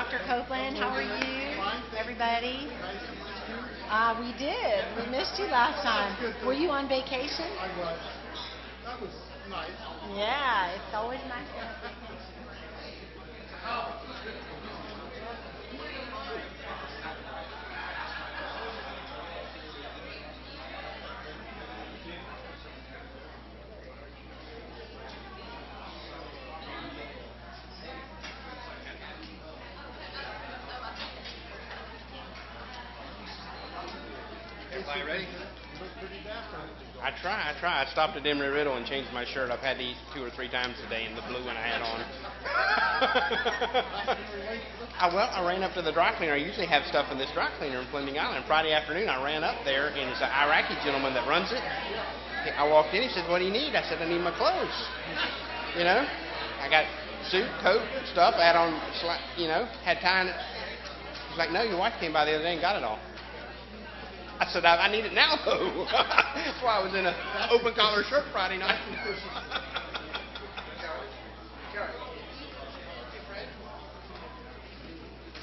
Dr. Copeland. How are you, everybody? We did. We missed you last time. Were you on vacation? I was. That was nice. Yeah, it's always nice to have vacation. Everybody ready? You look pretty dapper. I try. I stopped at Emery Riddle and changed my shirt. I've had to eat 2 or 3 times today in the blue one I had on. I ran up to the dry cleaner. I usually have stuff in this dry cleaner in Fleming Island. Friday afternoon, I ran up there, and it's an Iraqi gentleman that runs it. I walked in. He said, "What do you need?" I said, "I need my clothes." You know, I got suit, coat, stuff. I had on, had time. He's like, "No, your wife came by the other day and got it all." I said, I need it now, though. That's why I was in an open collar shirt Friday night. Charlie. Hey, Fred.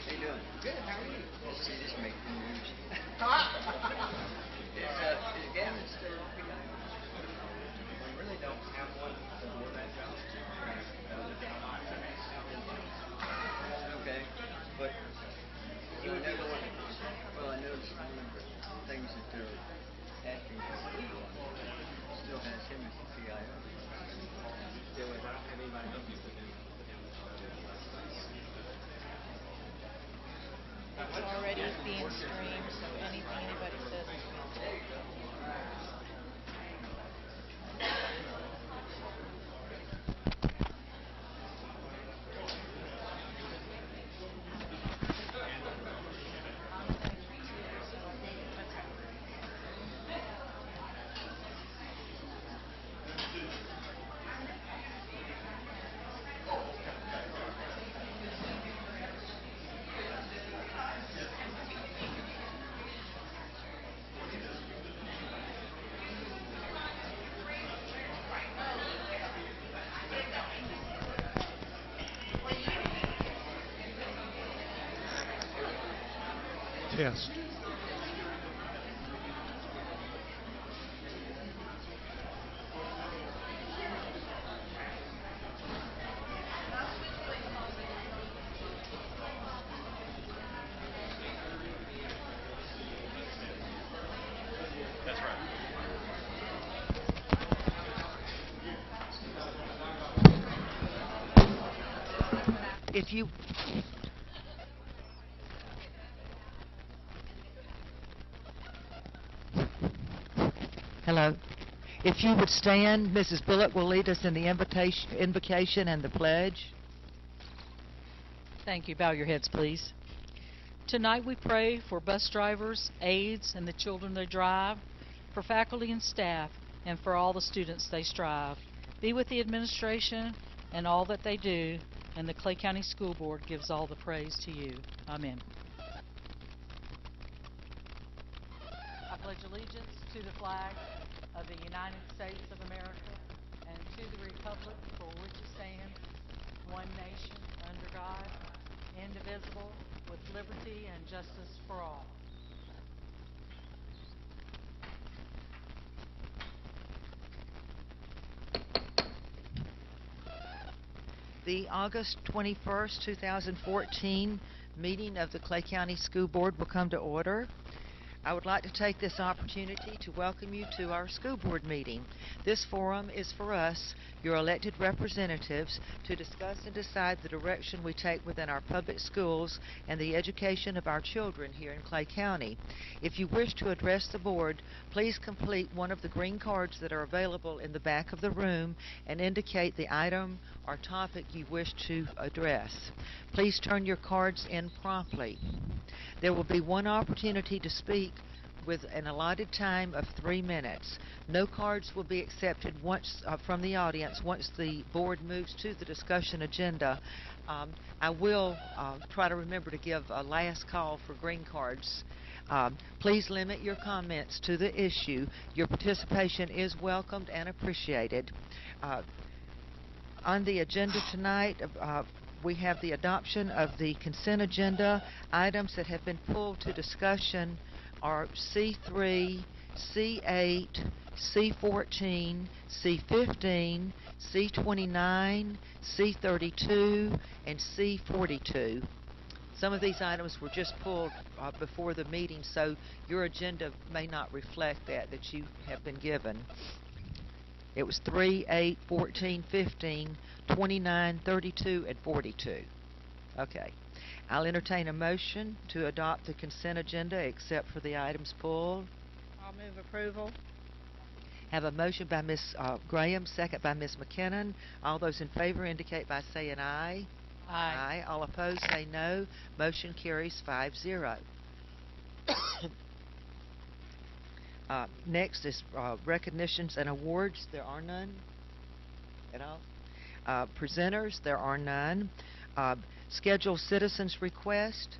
How you doing? Good, how are you? See, just making news. Is Gavin still working on it? We really don't have one for that job. Okay, but you know, well, I noticed one of the things that they're asking for still has him as the CIO. Still, I don't have anybody else to do. It's already being streamed, so anything anybody says is being streamed. Test. That's right. If you Hello. If you would stand, Mrs. Bullock will lead us in the invocation and the pledge. Thank you. Bow your heads, please. Tonight we pray for bus drivers, aides, and the children they drive, for faculty and staff, and for all the students they strive. Be with the administration and all that they do, and the Clay County School Board gives all the praise to you. Amen. I pledge allegiance to the flag of the United States of America and to the republic for which it stands, one nation, under God, indivisible, with liberty and justice for all. The August 21st, 2014 meeting of the Clay County School Board will come to order. I would like to take this opportunity to welcome you to our school board meeting. This forum is for us, your elected representatives, to discuss and decide the direction we take within our public schools and the education of our children here in Clay County. If you wish to address the board, please complete one of the green cards that are available in the back of the room and indicate the item or topic you wish to address. Please turn your cards in promptly. There will be one opportunity to speak with an allotted time of 3 minutes. No cards will be accepted from the audience once the board moves to the discussion agenda. I will try to remember to give a last call for green cards. Please limit your comments to the issue. Your participation is welcomed and appreciated. On the agenda tonight, We have the adoption of the consent agenda. Items that have been pulled to discussion are C3, C8, C14, C15, C29, C32, and C42. Some of these items were just pulled before the meeting, so your agenda may not reflect that you have been given. It was 3, 8, 14, 15, 29, 32, and 42. Okay. I'll entertain a motion to adopt the consent agenda except for the items pulled. I'll move approval. Have a motion by Ms. Graham, second by Ms. McKinnon. All those in favor indicate by saying aye. Aye. All opposed say no. Motion carries 5-0. Next is recognitions and awards. There are none at all. Presenters, there are none. Scheduled citizens request.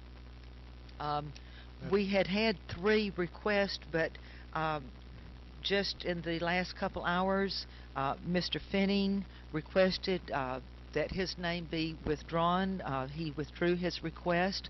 We had 3 requests, but just in the last couple hours, Mr. Finning requested that his name be withdrawn. He withdrew his request.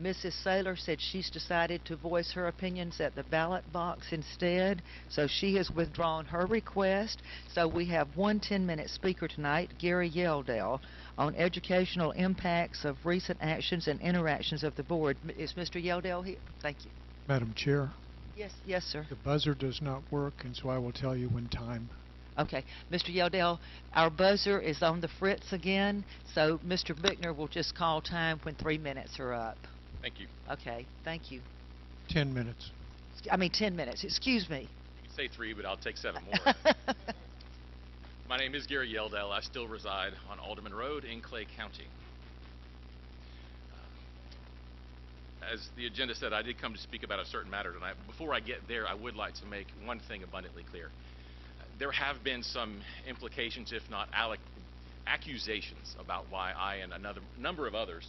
Mrs. Saylor said she's decided to voice her opinions at the ballot box instead, so she has withdrawn her request. So we have one 10-minute speaker tonight, Gary Yeldell, on educational impacts of recent actions and interactions of the board. Is Mr. Yeldell here? Thank you. Madam Chair, Yes, sir. the buzzer does not work, and so I will tell you when time. Okay, Mr. Yeldell, our buzzer is on the fritz again, so Mr. Bickner will just call time when 3 minutes are up. Thank you. Okay, thank you. 10 minutes. I mean 10 minutes, excuse me. You can say 3, but I'll take 7 more. My name is Gary Yeldell. I still reside on Alderman Road in Clay County. As the agenda said, I did come to speak about a certain matter tonight. Before I get there, I would like to make one thing abundantly clear. There have been some implications, if not accusations, about why I and another number of others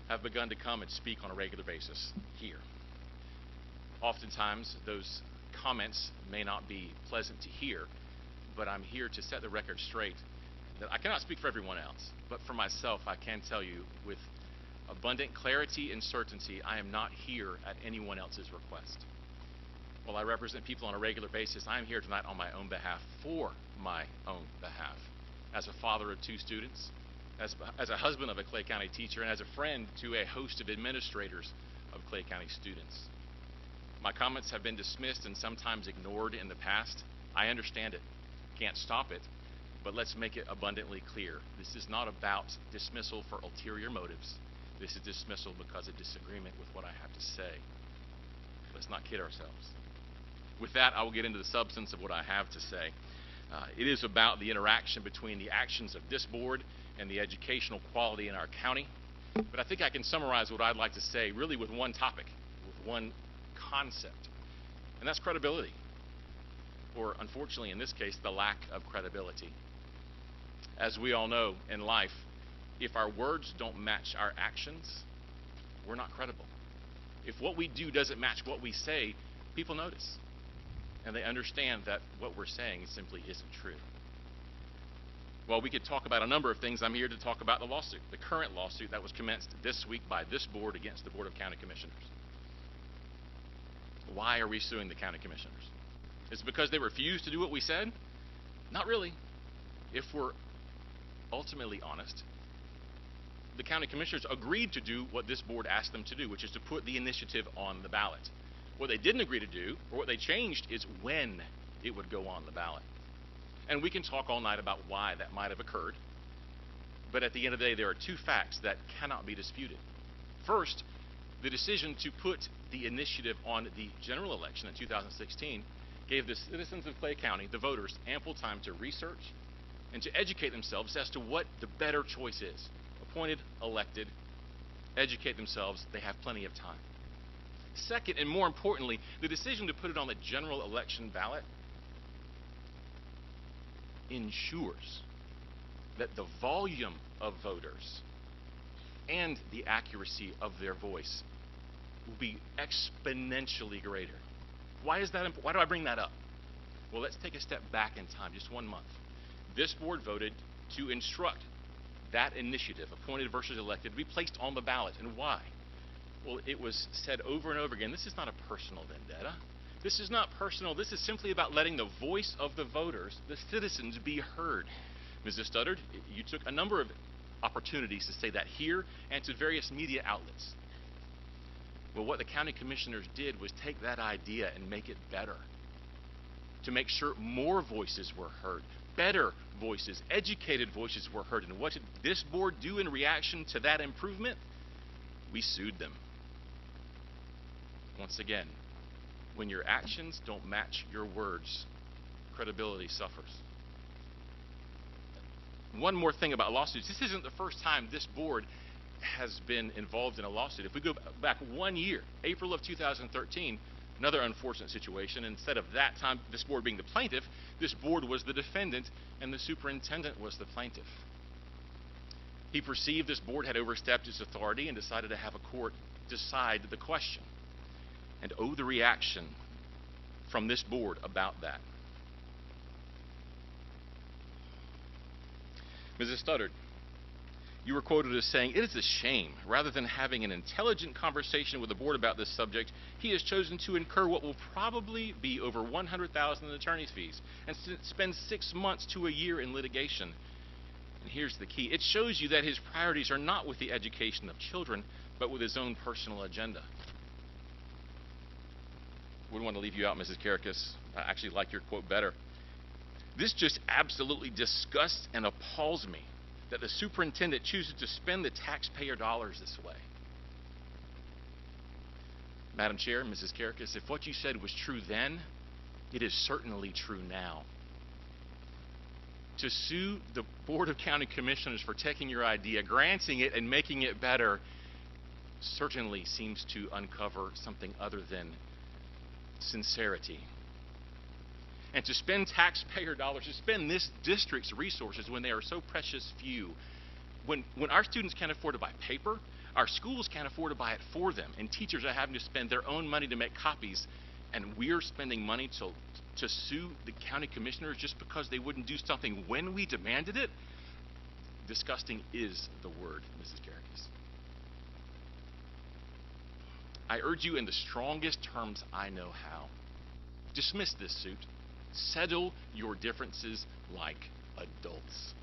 have begun to come and speak on a regular basis here. Oftentimes, those comments may not be pleasant to hear, but I'm here to set the record straight that I cannot speak for everyone else, but for myself, I can tell you with abundant clarity and certainty, I am not here at anyone else's request. While I represent people on a regular basis, I am here tonight on my own behalf, for my own behalf, as a father of 2 students, as a husband of a Clay County teacher, and as a friend to a host of administrators of Clay County students. My comments have been dismissed and sometimes ignored in the past. I understand it. Can't stop it. But let's make it abundantly clear. This is not about dismissal for ulterior motives. This is dismissal because of disagreement with what I have to say. Let's not kid ourselves. With that, I will get into the substance of what I have to say. It is about the interaction between the actions of this board and the educational quality in our county. But I think I can summarize what I'd like to say really with one topic, with one concept, and that's credibility. Or, unfortunately, in this case, the lack of credibility. As we all know in life, if our words don't match our actions, we're not credible. If what we do doesn't match what we say, people notice. And they understand that what we're saying simply isn't true. Well, we could talk about a number of things. I'm here to talk about the lawsuit, the current lawsuit that was commenced this week by this board against the Board of County Commissioners. Why are we suing the county commissioners? Is it because they refused to do what we said? Not really. If we're ultimately honest, the county commissioners agreed to do what this board asked them to do, which is to put the initiative on the ballot. What they didn't agree to do, or what they changed, is when it would go on the ballot. And we can talk all night about why that might have occurred, but at the end of the day, there are 2 facts that cannot be disputed. First, the decision to put the initiative on the general election in 2016 gave the citizens of Clay County, the voters, ample time to research and to educate themselves as to what the better choice is. Appointed, elected, educate themselves, they have plenty of time. Second, and more importantly, the decision to put it on the general election ballot ensures that the volume of voters and the accuracy of their voice will be exponentially greater. Why is that important? Why do I bring that up? Well, let's take a step back in time, just 1 month. This board voted to instruct that initiative, appointed versus elected, to be placed on the ballot. And why? Well, it was said over and over again, this is not a personal vendetta. This is not personal. This is simply about letting the voice of the voters, the citizens, be heard. Mrs. Studdard, you took a number of opportunities to say that here and to various media outlets. Well, what the county commissioners did was take that idea and make it better, to make sure more voices were heard, better voices, educated voices were heard. And what did this board do in reaction to that improvement? We sued them. Once again, when your actions don't match your words, credibility suffers. One more thing about lawsuits. This isn't the first time this board has been involved in a lawsuit. If we go back 1 year, April of 2013, another unfortunate situation. Instead of that time, this board being the plaintiff, this board was the defendant, and the superintendent was the plaintiff. He perceived this board had overstepped its authority and decided to have a court decide the question. And oh, the reaction from this board about that. Mrs. Studdard, you were quoted as saying, "It is a shame, rather than having an intelligent conversation with the board about this subject, he has chosen to incur what will probably be over $100,000 in attorney's fees and spend 6 months to a year in litigation." And here's the key. It shows you that his priorities are not with the education of children, but with his own personal agenda. Wouldn't want to leave you out, Mrs. Karakis. I actually like your quote better. This just absolutely disgusts and appalls me that the superintendent chooses to spend the taxpayer dollars this way. Madam Chair, Mrs. Karakis, if what you said was true then, it is certainly true now. To sue the Board of County Commissioners for taking your idea, granting it, and making it better certainly seems to uncover something other than sincerity. And to spend taxpayer dollars, to spend this district's resources when they are so precious few, when our students can't afford to buy paper, our schools can't afford to buy it for them, and teachers are having to spend their own money to make copies, and we're spending money to sue the county commissioners just because they wouldn't do something when we demanded it? Disgusting is the word, Mrs. Karakis. I urge you in the strongest terms I know how, dismiss this suit. Settle your differences like adults.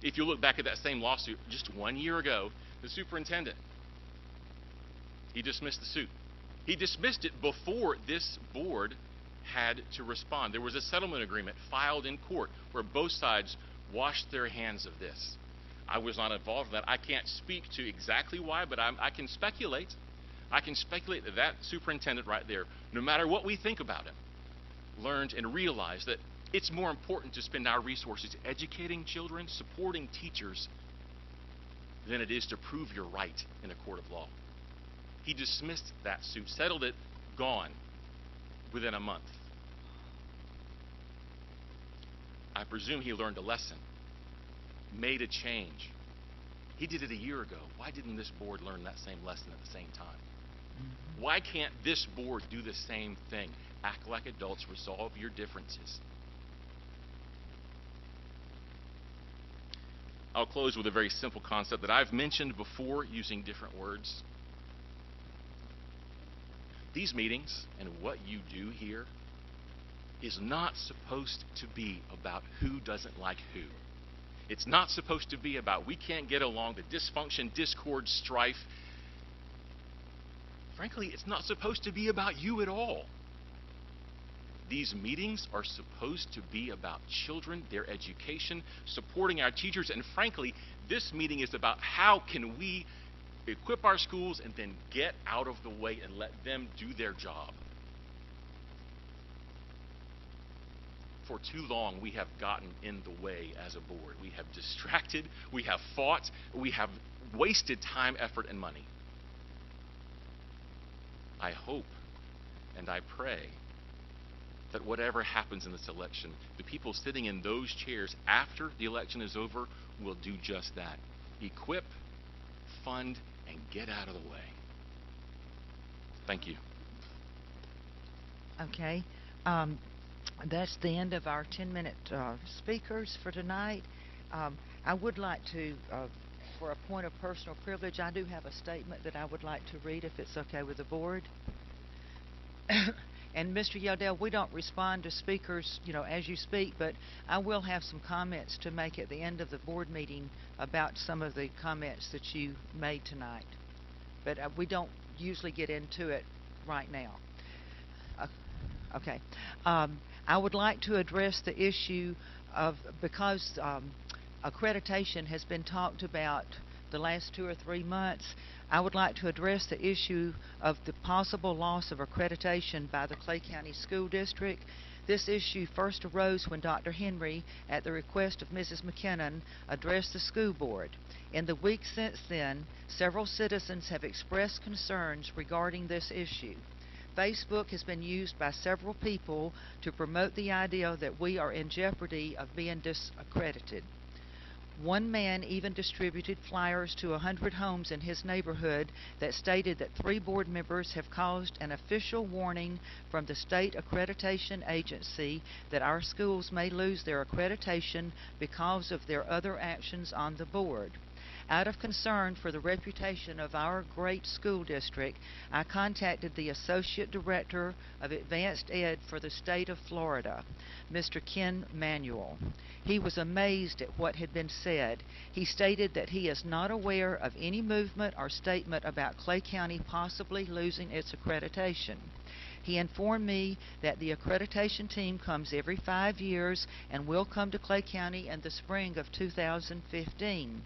If you look back at that same lawsuit just 1 year ago, the superintendent, he dismissed the suit. He dismissed it before this board had to respond. There was a settlement agreement filed in court where both sides washed their hands of this. I was not involved in that. I can't speak to exactly why, but I can speculate. I can speculate that that superintendent right there, no matter what we think about him, learned and realized that it's more important to spend our resources educating children, supporting teachers, than it is to prove you're right in a court of law. He dismissed that suit, settled it, gone within a month. I presume he learned a lesson, made a change. He did it a year ago. Why didn't this board learn that same lesson at the same time? Why can't this board do the same thing? Act like adults, resolve your differences. I'll close with a very simple concept that I've mentioned before using different words. These meetings and what you do here is not supposed to be about who doesn't like who. It's not supposed to be about we can't get along, the dysfunction, discord, strife. Frankly, it's not supposed to be about you at all. These meetings are supposed to be about children, their education, supporting our teachers, and frankly, this meeting is about how can we equip our schools and then get out of the way and let them do their job. For too long, we have gotten in the way as a board. We have distracted, we have fought, we have wasted time, effort, and money. I hope and I pray that whatever happens in this election, the people sitting in those chairs after the election is over will do just that. Equip, fund, and get out of the way. Thank you. Okay. That's the end of our 10-minute speakers for tonight. I would like to, for a point of personal privilege, I do have a statement that I would like to read if it's okay with the board. And Mr. Yeldell, we don't respond to speakers, as you speak, but I will have some comments to make at the end of the board meeting about some of the comments that you made tonight. But we don't usually get into it right now. Okay. I would like to address the issue of, because accreditation has been talked about the last 2 or 3 months, I would like to address the issue of the possible loss of accreditation by the Clay County School District. This issue first arose when Dr. Henry, at the request of Mrs. McKinnon, addressed the school board. In the weeks since then, several citizens have expressed concerns regarding this issue. Facebook has been used by several people to promote the idea that we are in jeopardy of being disaccredited. One man even distributed flyers to 100 homes in his neighborhood that stated that 3 board members have caused an official warning from the state accreditation agency that our schools may lose their accreditation because of their other actions on the board. Out of concern for the reputation of our great school district, I contacted the Associate Director of Advanced Ed for the state of Florida, Mr. Ken Manuel. He was amazed at what had been said. He stated that he is not aware of any movement or statement about Clay County possibly losing its accreditation. He informed me that the accreditation team comes every 5 years and will come to Clay County in the spring of 2015.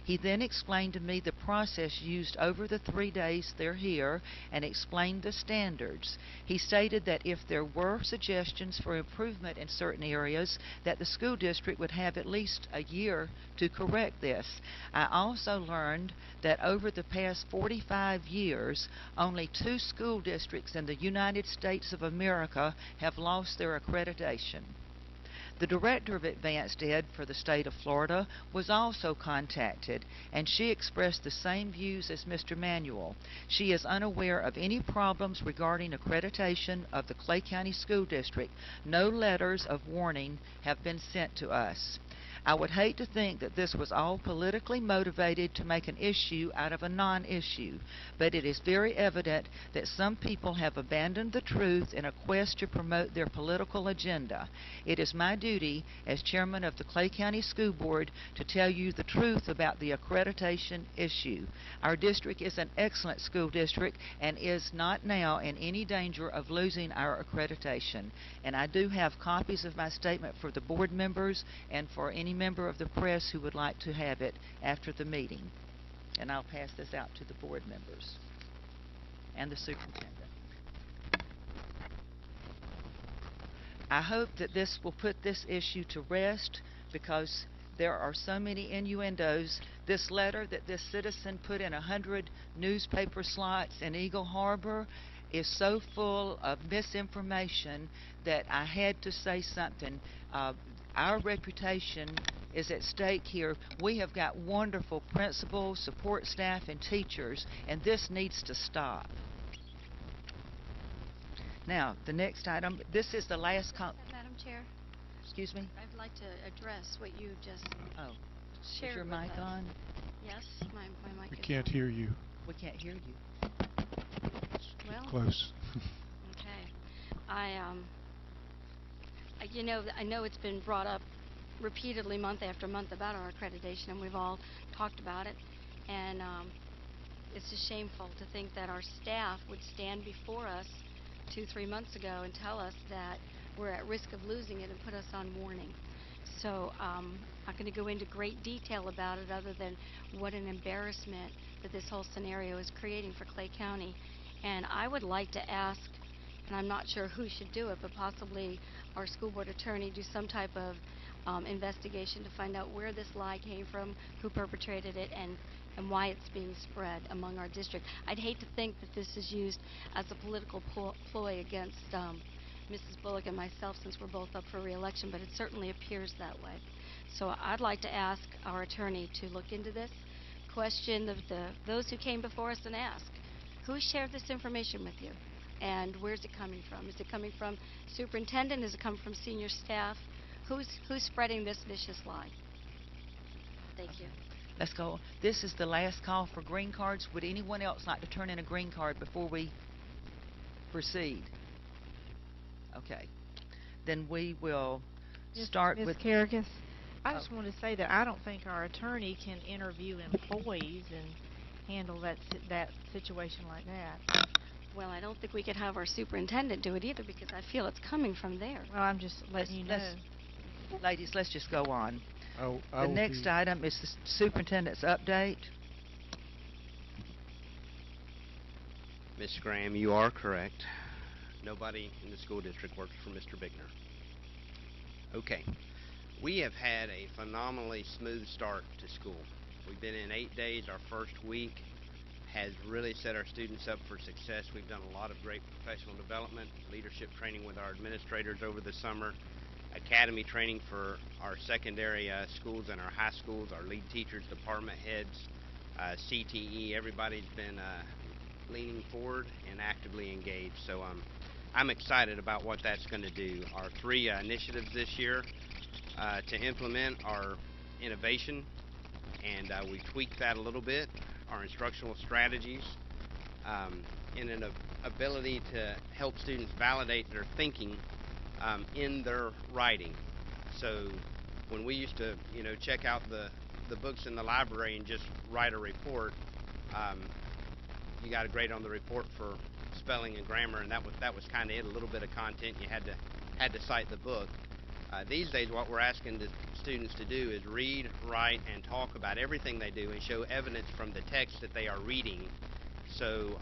He then explained to me the process used over the 3 days they're here and explained the standards. He stated that if there were suggestions for improvement in certain areas, that the school district would have at least a year to correct this. I also learned that over the past 45 years, only 2 school districts in the United States of America have lost their accreditation. The Director of Advanced Ed for the state of Florida was also contacted, and she expressed the same views as Mr. Manuel. She is unaware of any problems regarding accreditation of the Clay County School District. No letters of warning have been sent to us. I would hate to think that this was all politically motivated to make an issue out of a non-issue, but it is very evident that some people have abandoned the truth in a quest to promote their political agenda. It is my duty as chairman of the Clay County School Board to tell you the truth about the accreditation issue. Our district is an excellent school district and is not now in any danger of losing our accreditation. And I do have copies of my statement for the board members and for any member of the press who would like to have it after the meeting. And I'll pass this out to the board members and the superintendent. I hope that this will put this issue to rest, because there are so many innuendos. This letter that this citizen put in 100 newspaper slots in Eagle Harbor is so full of misinformation that I had to say something. Our reputation is at stake here. We have got wonderful principals, support staff, and teachers, and this needs to stop. Now, the next item, this is the last Madam Chair, excuse me? I'd like to address what you just Oh, shared is your with mic us. on? Yes, my mic We is can't on. hear you. We can't hear you. Well, Close. okay. I know it's been brought up repeatedly month after month about our accreditation, and we've all talked about it. And it's just shameful to think that our staff would stand before us 2-3 months ago and tell us that we're at risk of losing it and put us on warning. So I'm not going to go into great detail about it, other than what an embarrassment that this whole scenario is creating for Clay County. And I would like to ask, and I'm not sure who should do it, but possibly our school board attorney, do some type of investigation to find out where this lie came from, who perpetrated it, and why it's being spread among our district. I'd hate to think that this is used as a political ploy against Mrs. Bullock and myself, since we're both up for re-election, but it certainly appears that way. So I'd like to ask our attorney to look into this, question those who came before us, and ask, who shared this information with you, and where's it coming from? Is it coming from superintendent? Is it coming from senior staff? Who's spreading this vicious lie? Thank you. Let's go. This is the last call for green cards. Would anyone else like to turn in a green card before we proceed? Okay. Then we will start Ms. with... Carrigas, I Oh. just want to say that I don't think our attorney can interview employees and handle that situation like that. Well, I don't think we could have our superintendent do it either because I feel it's coming from there. Well, I'm just letting you know. Ladies, let's just go on. I The will next be- item is the superintendent's update. Ms. Graham, you are correct. Nobody in the school district works for Mr. Bickner. Okay. We have had a phenomenally smooth start to school. We've been in 8 days. Our first week has really set our students up for success. We've done a lot of great professional development, leadership training with our administrators over the summer, academy training for our secondary schools and our high schools, our lead teachers, department heads, CTE. Everybody's been leaning forward and actively engaged. So I'm excited about what that's going to do. Our 3 initiatives this year to implement our innovation, and we tweaked that a little bit, our instructional strategies, and an ability to help students validate their thinking in their writing. So when we used to, check out the books in the library and just write a report, you got a grade on the report for spelling and grammar, and that was kind of it. A little bit of content, you had to cite the book. These days, what we're asking the students to do is read, write, and talk about everything they do and show evidence from the text that they are reading. So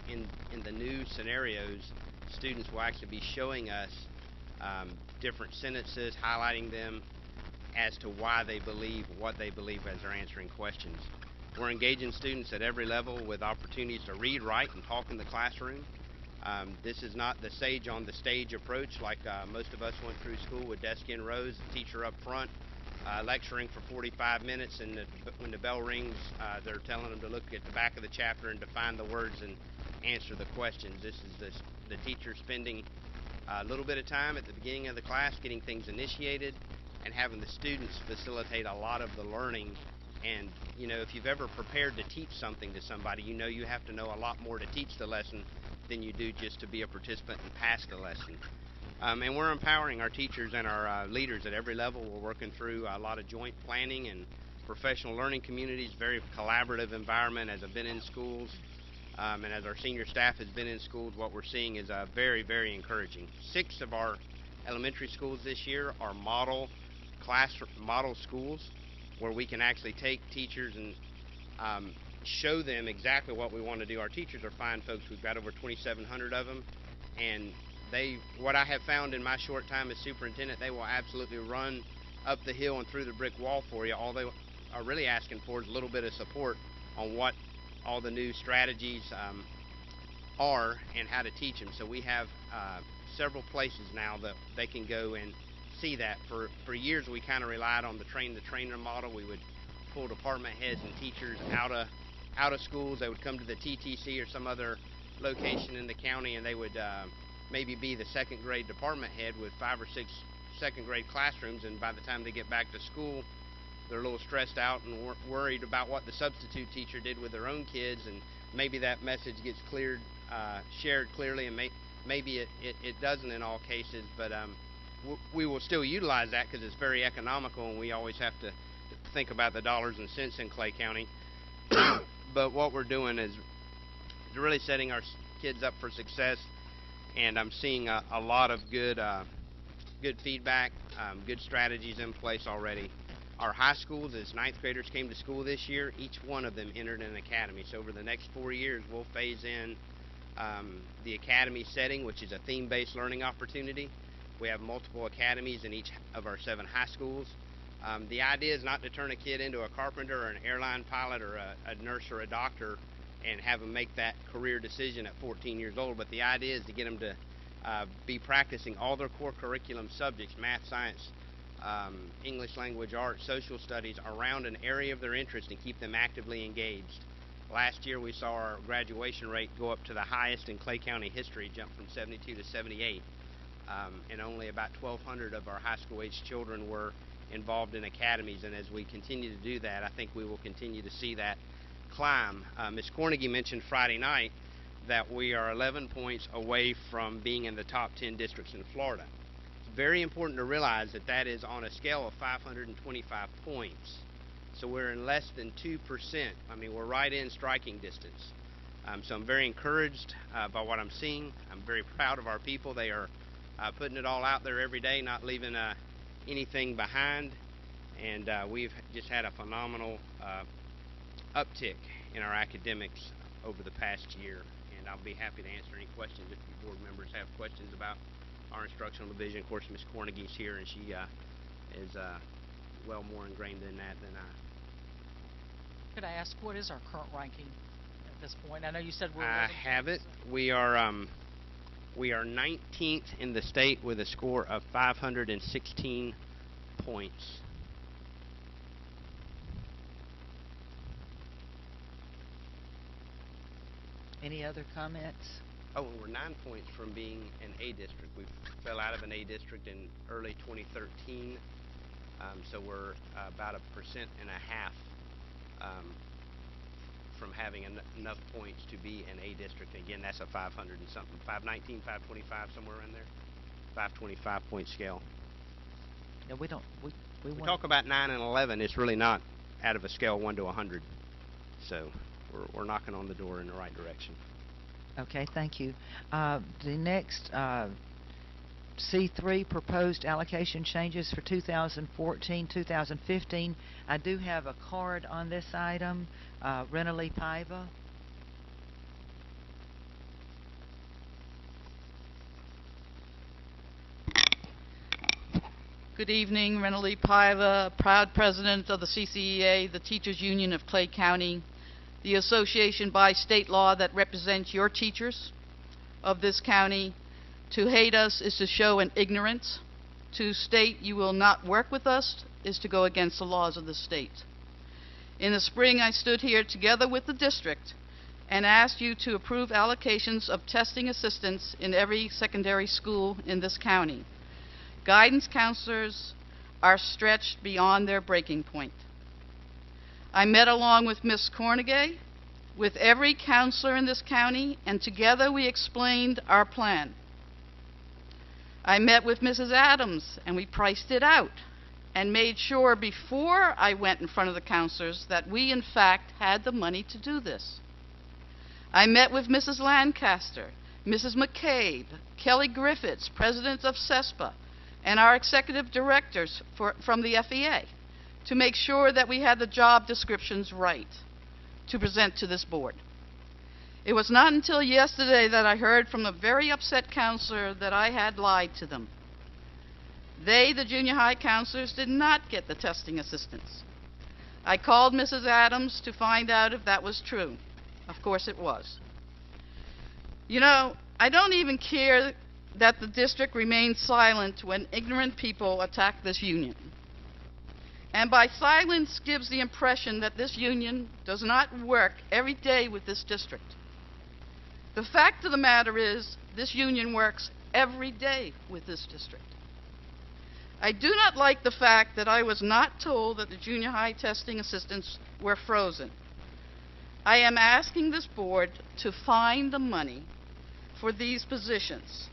in the new scenarios, students will actually be showing us different sentences, highlighting them as to why they believe what they believe as they're answering questions. We're engaging students at every level with opportunities to read, write, and talk in the classroom. This is not the sage on the stage approach like most of us went through school with desk in rows, the teacher up front lecturing for 45 minutes, and when the bell rings, they're telling them to look at the back of the chapter and define the words and answer the questions. This is the teacher spending a little bit of time at the beginning of the class getting things initiated and having the students facilitate a lot of the learning. And if you've ever prepared to teach something to somebody, you have to know a lot more to teach the lesson than you do just to be a participant and pass the lesson. And we're empowering our teachers and our leaders at every level. We're working through a lot of joint planning and professional learning communities, very collaborative environment as I've been in schools. And as our senior staff has been in schools, what we're seeing is very, very encouraging. 6 of our elementary schools this year are model schools where we can actually take teachers and show them exactly what we want to do. Our teachers are fine folks. We've got over 2,700 of them, and what I have found in my short time as superintendent, they will absolutely run up the hill and through the brick wall for you. All they are really asking for is a little bit of support on what all the new strategies are and how to teach them. So we have several places now that they can go and see that. For years we kind of relied on the train-the-trainer model. We would pull department heads and teachers out of schools. They would come to the TTC or some other location in the county, and they would maybe be the second grade department head with 5 or 6 second grade classrooms, and by the time they get back to school, they're a little stressed out and worried about what the substitute teacher did with their own kids, and maybe that message gets shared clearly, and maybe it doesn't in all cases, but we will still utilize that because it's very economical, and we always have to think about the dollars and cents in Clay County. But what we're doing is really setting our kids up for success, and I'm seeing a lot of good feedback, good strategies in place already. Our high schools, as 9th graders came to school this year, each one of them entered an academy. So over the next 4 years, we'll phase in the academy setting, which is a theme-based learning opportunity. We have multiple academies in each of our 7 high schools. The idea is not to turn a kid into a carpenter or an airline pilot or a nurse or a doctor and have them make that career decision at 14 years old, but the idea is to get them to be practicing all their core curriculum subjects, math, science, English language, art, social studies, around an area of their interest and keep them actively engaged. Last year we saw our graduation rate go up to the highest in Clay County history, jump from 72 to 78, and only about 1,200 of our high school age children were involved in academies, and as we continue to do that, I think we will continue to see that climb. Ms. Cornegie mentioned Friday night that we are 11 points away from being in the top 10 districts in Florida. It's very important to realize that that is on a scale of 525 points. So we're in less than 2%. I mean, we're right in striking distance. So I'm very encouraged by what I'm seeing. I'm very proud of our people. They are putting it all out there every day, not leaving anything behind. And we've just had a phenomenal uptick in our academics over the past year. And I'll be happy to answer any questions if you board members have questions about our instructional division. Of course, Ms. Cornegie's here, and she is well more ingrained in that than I. Could I ask, what is our current ranking at this point? I know you said we're... I have it. We are 19th in the state with a score of 516 points. Any other comments? Oh, and we're 9 points from being an A district. We fell out of an A district in early 2013, so we're about 1.5% from having enough points to be an A district. Again, that's a 500 and something, 519, 525, somewhere in there, 525 point scale. No, we don't. We talk about 9 and 11. It's really not out of a scale 1 to 100. So we're knocking on the door in the right direction. Okay, thank you. The next C3, proposed allocation changes for 2014-2015. I do have a card on this item. Renali Paiva. Good evening, Renali Paiva, proud president of the CCEA, the Teachers Union of Clay County, the association by state law that represents your teachers of this county. To hate us is to show an ignorance. To state you will not work with us is to go against the laws of the state. In the spring, I stood here together with the district and asked you to approve allocations of testing assistants in every secondary school in this county. Guidance counselors are stretched beyond their breaking point. I met along with Ms. Cornegie, with every counselor in this county, and together we explained our plan. I met with Mrs. Adams, and we priced it out and made sure before I went in front of the counselors that we in fact had the money to do this. I met with Mrs. Lancaster, Mrs. McCabe, Kelly Griffiths, president of CESPA, and our executive directors from the FEA to make sure that we had the job descriptions right to present to this board. It was not until yesterday that I heard from a very upset counselor that I had lied to them. They, the junior high counselors, did not get the testing assistants. I called Mrs. Adams to find out if that was true. Of course it was. You know, I don't even care that the district remains silent when ignorant people attack this union. And by silence gives the impression that this union does not work every day with this district. The fact of the matter is, this union works every day with this district. I do not like the fact that I was not told that the junior high testing assistants were frozen. I am asking this board to find the money for these positions.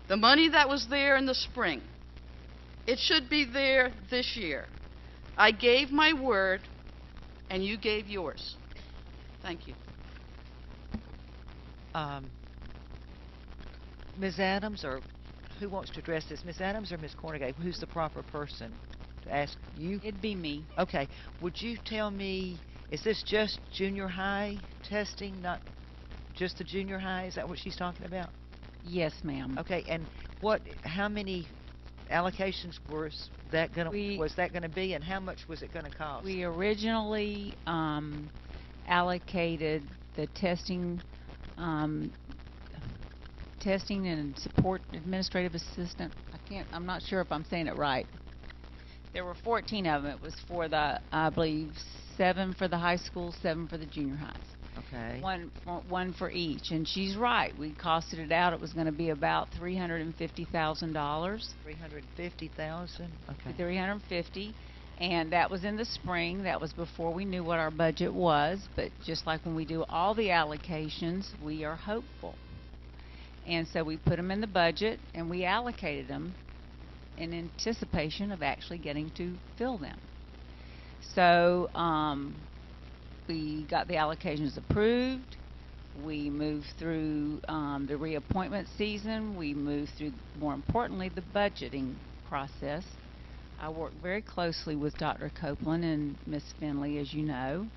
The money that was there in the spring, it should be there this year. I gave my word, and you gave yours. Thank you. Ms. Adams, or who wants to address this? Ms. Adams or Ms. Cornegie? Who's the proper person to ask? You? It'd be me. Okay. Would you tell me, is this just junior high testing, not just the junior high? Is that what she's talking about? Yes, ma'am. Okay, and how many allocations was that gonna be, and how much was it gonna cost? We originally allocated the testing and support administrative assistant. I'm not sure if I'm saying it right. There were 14 of them. It was for the, I believe, 7 for the high school, 7 for the junior highs. Okay. One for each. And she's right. We costed it out. It was going to be about $350,000. 350,000. Okay. 350, and that was in the spring. That was before we knew what our budget was. But just like when we do all the allocations, we are hopeful. And so we put them in the budget and we allocated them in anticipation of actually getting to fill them. So we got the allocations approved. We moved through the reappointment season. We moved through, more importantly, the budgeting process. I worked very closely with Dr. Copeland and Ms. Finley, as you know,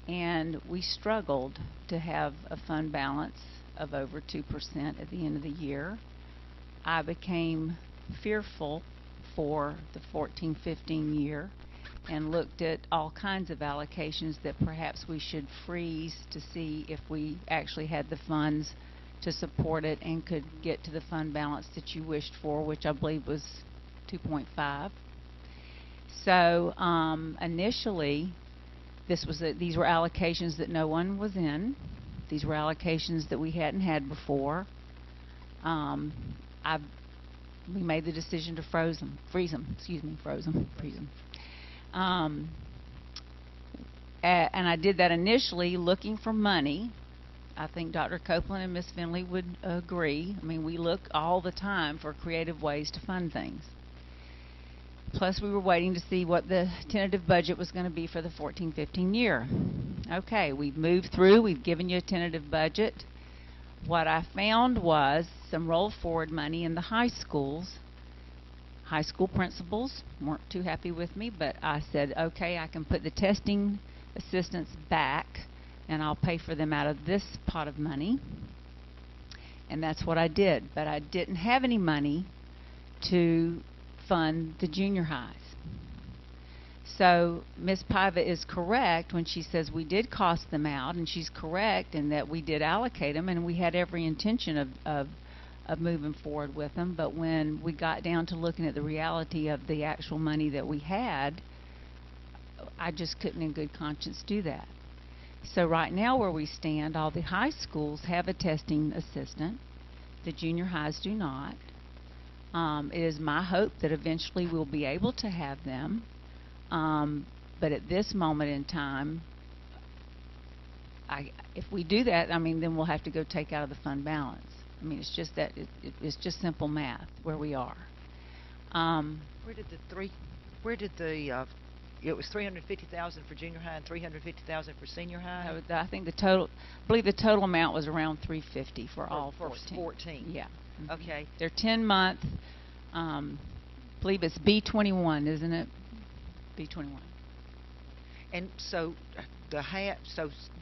and we struggled to have a fund balance of over 2% at the end of the year. I became fearful for the 14-15 year and looked at all kinds of allocations that perhaps we should freeze to see if we actually had the funds to support it and could get to the fund balance that you wished for, which I believe was 2.5. So initially, these were allocations that no one was in. These were allocations that we hadn't had before. We made the decision to freeze them. And I did that initially looking for money. I think Dr. Copeland and Ms. Finley would agree. I mean, we look all the time for creative ways to fund things. Plus, we were waiting to see what the tentative budget was going to be for the 14-15 year. Okay, we've moved through. We've given you a tentative budget. What I found was some roll forward money in the high schools. High school principals weren't too happy with me, but I said, okay, I can put the testing assistants back, and I'll pay for them out of this pot of money. And that's what I did. But I didn't have any money to fund the junior highs. So Ms. Piva is correct when she says we did cost them out, and she's correct in that we did allocate them, and we had every intention of moving forward with them. But when we got down to looking at the reality of the actual money that we had, I just couldn't in good conscience do that. So right now where we stand, all the high schools have a testing assistant. The junior highs do not. It is my hope that eventually we'll be able to have them. But at this moment in time, if we do that, I mean, then we'll have to go take out of the fund balance. I mean, it's just that it's just simple math where we are. It was 350,000 for junior high and 350,000 for senior high. I think I believe the total amount was around 350 for all 14. Yeah. Mm-hmm. Okay. They're 10-month. Believe it's B21, isn't it? B21. And so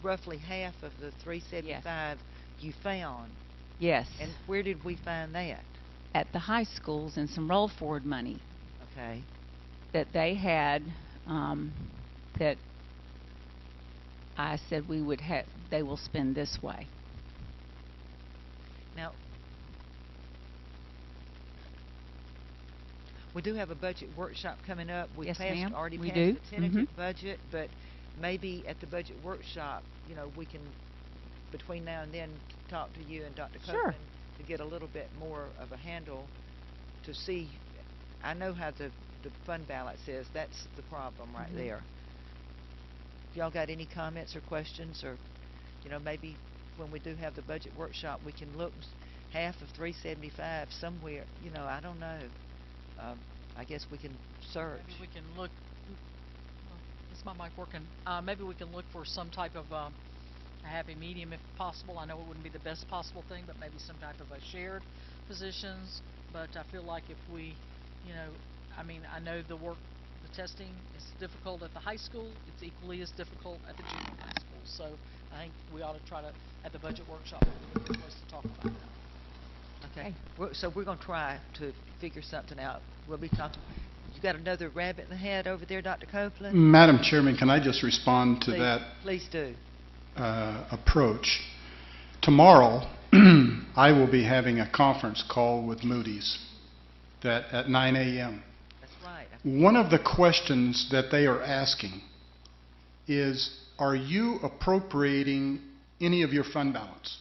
roughly half of the 375 you found. Yes. And where did we find that? At the high schools and some roll forward money. Okay. That they had, that I said we would have, they will spend this way. Now, we do have a budget workshop coming up. We Yes, ma'am. already We passed do. the tentative budget, but maybe at the budget workshop, we can, between now and then, talk to you and Dr. Sure. Copeland to get a little bit more of a handle to see. I know how the fund balance is. That's the problem right there. Y'all got any comments or questions, or maybe when we do have the budget workshop, we can look half of 375 somewhere. I don't know. I guess we can search. Maybe we can look. Is my mic working? Maybe we can look for some type of a happy medium if possible. I know it wouldn't be the best possible thing, but maybe some type of a shared positions. But I feel like if we, I mean, I know the testing is difficult at the high school. It's equally as difficult at the junior high school. So I think we ought to try to, at the budget workshop, a good place to talk about that. Okay. So we're going to try to figure something out. We'll be talking. You got another rabbit in the hat over there, Dr. Copeland? Madam Chairman, can I just respond to that Please do. approach? Tomorrow, I will be having a conference call with Moody's at 9 a.m. That's right. One of the questions that they are asking is, are you appropriating any of your fund balance.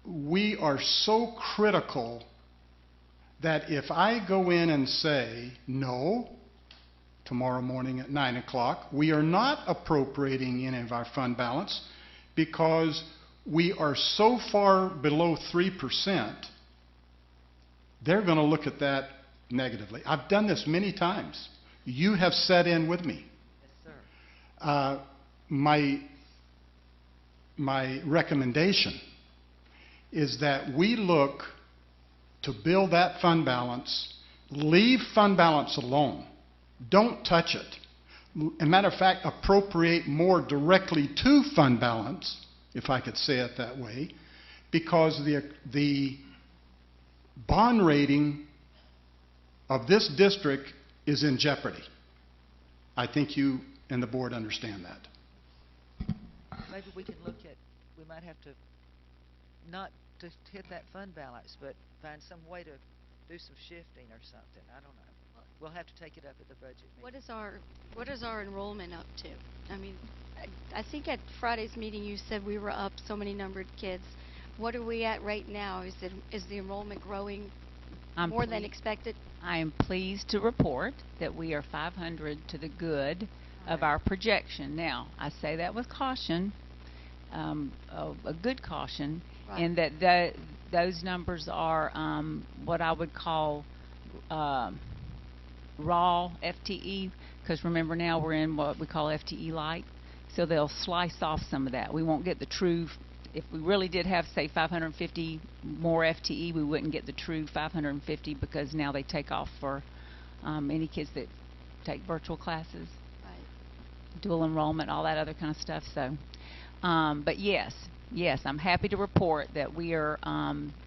We are so critical that if I go in and say, no, tomorrow morning at 9 o'clock, we are not appropriating any of our fund balance because we are so far below 3%, they're going to look at that negatively. I've done this many times. You have sat in with me. Yes, sir. My recommendation is that we look to build that fund balance, leave fund balance alone. Don't touch it. As a matter of fact, appropriate more directly to fund balance, if I could say it that way, because the bond rating of this district is in jeopardy. I think you and the board understand that. Maybe we can look at, we might have to, not to hit that fund balance, but find some way to do some shifting or something. I don't know. We'll have to take it up at the budget meeting. What is our enrollment up to? I mean, I think at Friday's meeting you said we were up so many numbered kids. What are we at right now? Is the enrollment growing more than expected? I am pleased to report that we are 500 to the good of our projection. Now, I say that with caution, a good caution, in that those numbers are what I would call raw FTE, because remember now we're in what we call FTE light, so they'll slice off some of that. We won't get the true, if we really did have, say, 550 more FTE, we wouldn't get the true 550 because now they take off for any kids that take virtual classes, dual enrollment, all that other kind of stuff. So, but yes, I'm happy to report that we are,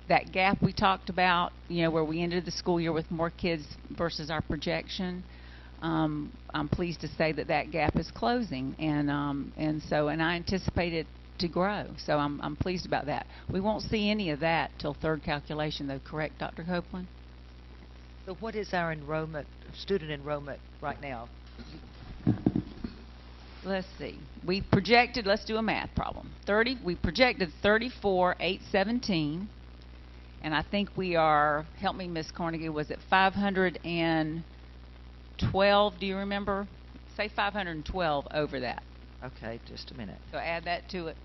that gap we talked about, where we ended the school year with more kids versus our projection, I'm pleased to say that that gap is closing, and I anticipate it to grow. So I'm pleased about that. We won't see any of that till third calculation, though. Correct, Dr. Copeland? So what is our enrollment, student enrollment right now? Let's see. We projected, let's do a math problem. We projected 34,817, and I think we are, help me, Ms. Carnegie, was it 512, do you remember? Say 512 over that. Okay, just a minute. So add that to it.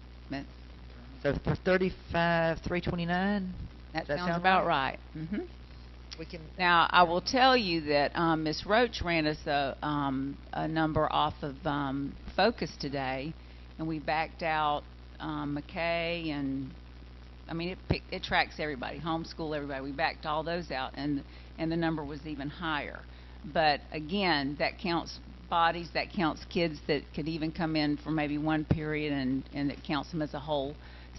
So for 35,329? That sounds about right. Mm-hmm. We can. Now, I will tell you that Ms. Roach ran us a number off of Focus today, and we backed out McKay, and I mean it tracks everybody, homeschool everybody. We backed all those out, and the number was even higher. But again, that counts bodies, that counts kids that could even come in for maybe one period, and it counts them as a whole.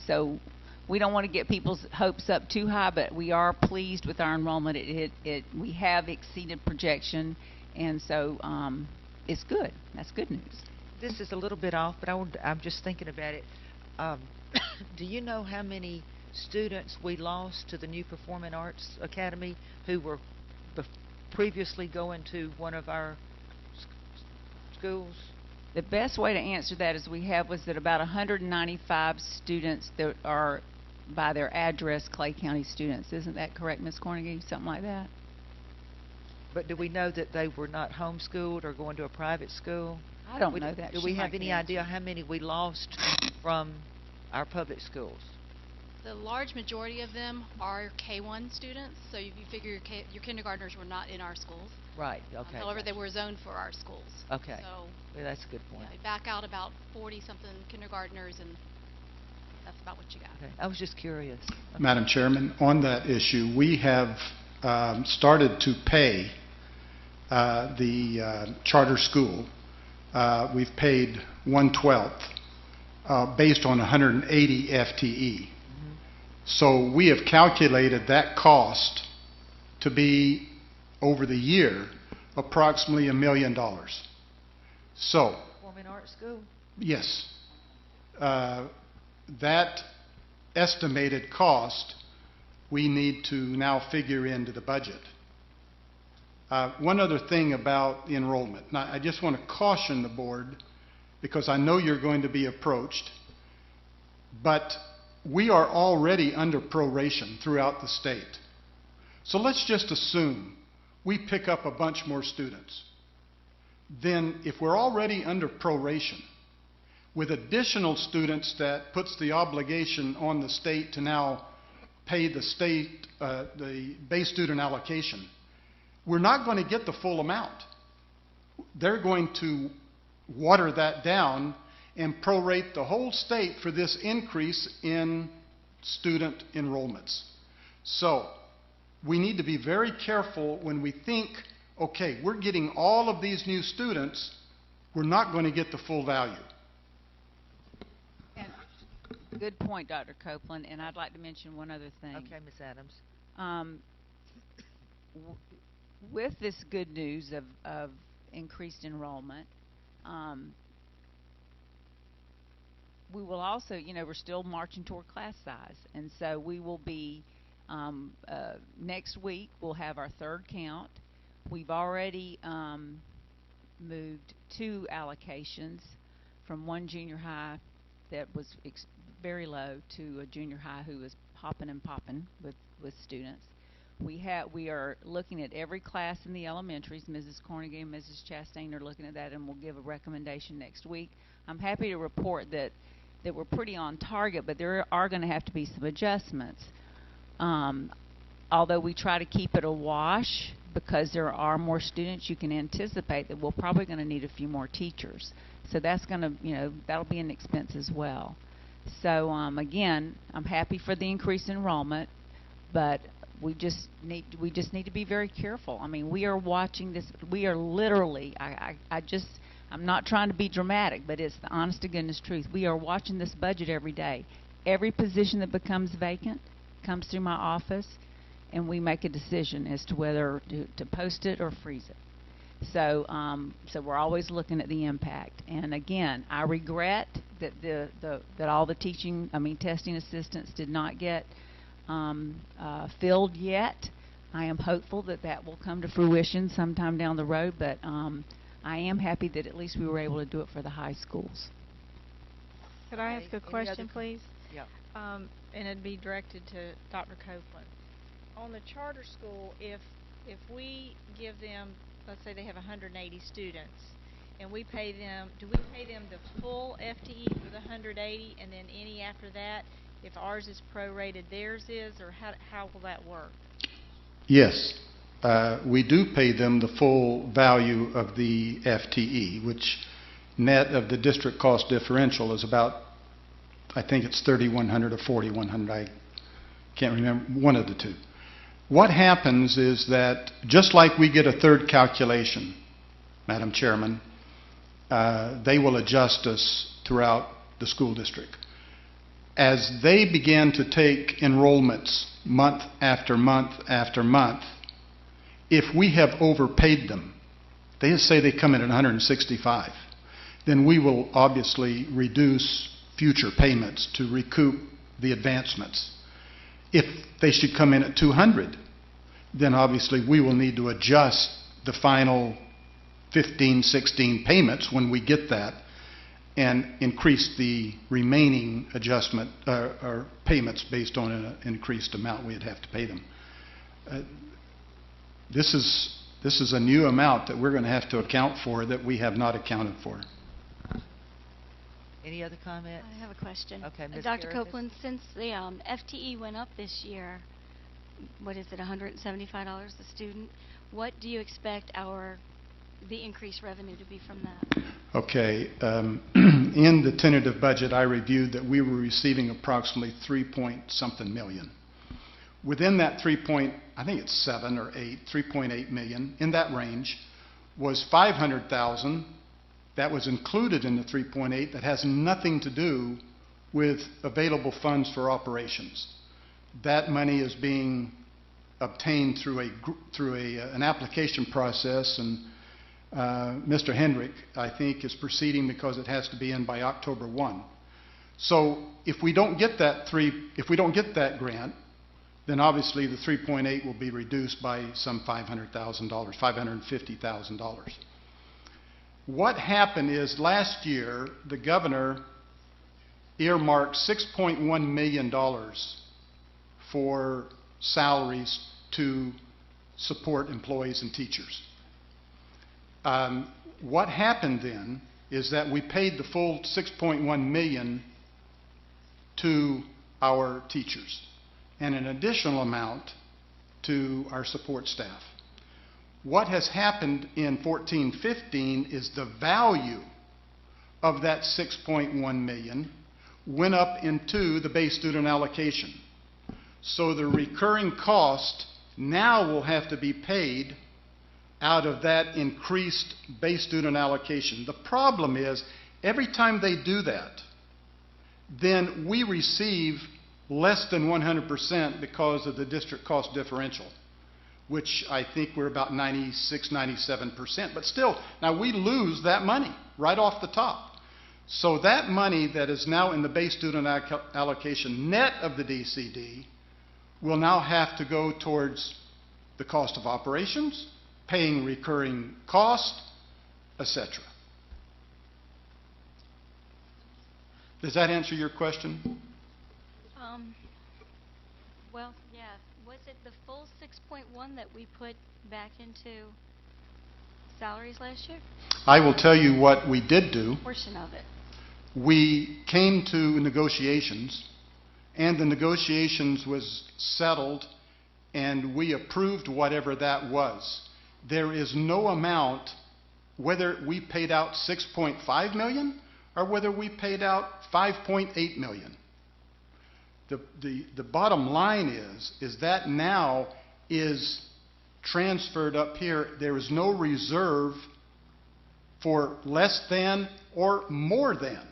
So we don't want to get people's hopes up too high, but we are pleased with our enrollment. We have exceeded projection, and so it's good. That's good news. This is a little bit off, but I'm just thinking about it. Do you know how many students we lost to the New Performing Arts Academy who were previously going to one of our schools? The best way to answer that is was that about 195 students that are by their address Clay County students. Isn't that correct, Ms. Carnegie? Something like that? But do we know that they were not homeschooled or going to a private school? I don't know that. Do we have any idea how many we lost from our public schools? The large majority of them are K-1 students, so if you figure your kindergartners were not in our schools. Right, okay. However, they were zoned for our schools. Okay. So yeah, that's a good point. Yeah, back out about 40-something kindergartners, and that's about what you got. Okay. I was just curious. Okay. Madam Chairman, on that issue, we have started to pay the charter school. We've paid 1/12 based on 180 FTE. So we have calculated that cost to be, over the year, approximately $1 million. So, Performing Arts School? yes, that estimated cost we need to now figure into the budget. One other thing about enrollment. Now, I just want to caution the board because I know you're going to be approached, but we are already under proration throughout the state. So let's just assume we pick up a bunch more students. Then if we're already under proration, with additional students, that puts the obligation on the state to now pay the state the base student allocation, we're not going to get the full amount. They're going to water that down and prorate the whole state for this increase in student enrollments. So we need to be very careful when we think, okay, we're getting all of these new students, we're not going to get the full value. And good point, Dr. Copeland, and I'd like to mention one other thing. Okay, Ms. Adams. With this good news of increased enrollment, we will also, we're still marching toward class size, and so we will be, next week we'll have our third count. We've already moved 2 allocations from one junior high that was very low to a junior high who is popping and popping with students. We are looking at every class in the elementaries. Mrs. Cornigan and Mrs. Chastain are looking at that, and we'll give a recommendation next week. I'm happy to report that we're pretty on target, but there are going to have to be some adjustments. Although we try to keep it a wash because there are more students, you can anticipate that we're probably going to need a few more teachers. So that's going to, that'll be an expense as well. So again, I'm happy for the increased enrollment, but we just need to be very careful. I mean, we are watching this. We are literally. I'm not trying to be dramatic, but it's the honest to goodness truth. We are watching this budget every day. Every position that becomes vacant comes through my office, and we make a decision as to whether to post it or freeze it. So, so we're always looking at the impact. And again, I regret that that all the testing assistants did not get filled yet. I am hopeful that will come to fruition sometime down the road, but I am happy that at least we were able to do it for the high schools. Could I ask a question, please? Yeah. And it'd be directed to Dr. Copeland. On the charter school, if we give them, let's say they have 180 students, and we pay them, do we pay them the full FTE for the 180, and then any after that? If ours is prorated, theirs is, or how will that work? Yes. We do pay them the full value of the FTE, which net of the district cost differential is about, I think it's 3,100 or 4,100. I can't remember, one of the two. What happens is that just like we get a third calculation, Madam Chairman, they will adjust us throughout the school district. As they began to take enrollments month after month after month, if we have overpaid them, they say they come in at 165, then we will obviously reduce future payments to recoup the advancements. If they should come in at 200, then obviously we will need to adjust the final 15, 16 payments when we get that and increase the remaining adjustment or payments based on an increased amount we'd have to pay them. This is a new amount that we're going to have to account for that we have not accounted for. Any other comments? I have a question. Okay, Ms. Dr. Garrett. Copeland, since the FTE went up this year, what is it, $175 a student? What do you expect the increased revenue to be from that? Okay. In the tentative budget, I reviewed that we were receiving approximately 3-point-something million. Within that I think it's 7 or 8, 3.8 million, in that range, was 500,000 that was included in the 3.8 that has nothing to do with available funds for operations. That money is being obtained through an application process, and Mr. Hendrick, I think, is proceeding because it has to be in by October 1. So if we don't get that grant, then obviously the 3.8 will be reduced by some $500,000, $550,000. What happened is last year, the governor earmarked $6.1 million for salaries to support employees and teachers. What happened then is that we paid the full $6.1 million to our teachers and an additional amount to our support staff. What has happened in 14-15 is the value of that $6.1 million went up into the base student allocation. So the recurring cost now will have to be paid out of that increased base student allocation. The problem is, every time they do that, then we receive less than 100% because of the district cost differential, which I think we're about 96, 97%. But still, now we lose that money right off the top. So that money that is now in the base student allocation net of the DCD will now have to go towards the cost of operations, paying recurring cost, etc. Does that answer your question? Well, yeah. Was it the full 6.1 that we put back into salaries last year? I will tell you what we did do. Portion of it. We came to negotiations, and the negotiations was settled, and we approved whatever that was. There is no amount, whether we paid out $6.5 million or whether we paid out $5.8 million. The bottom line is that now is transferred up here. There is no reserve for less than or more than.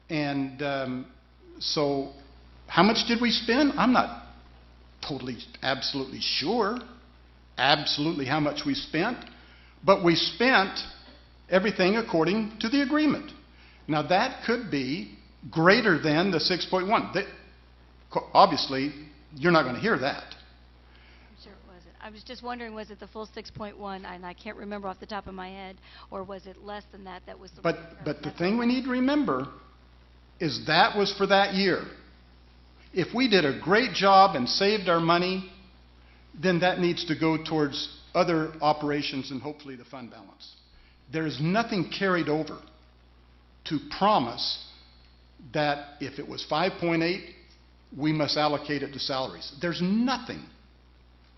And so how much did we spend? I'm not totally, absolutely sure absolutely how much we spent, but we spent everything according to the agreement. Now that could be greater than the 6.1. Obviously, you're not going to hear that. I'm sure it wasn't. I was just wondering, was it the full 6.1, and I can't remember off the top of my head, or was it less than that that was the... But the thing we need to remember is that was for that year. If we did a great job and saved our money, then that needs to go towards other operations and hopefully the fund balance. There is nothing carried over to promise that if it was 5.8, we must allocate it to salaries. There's nothing.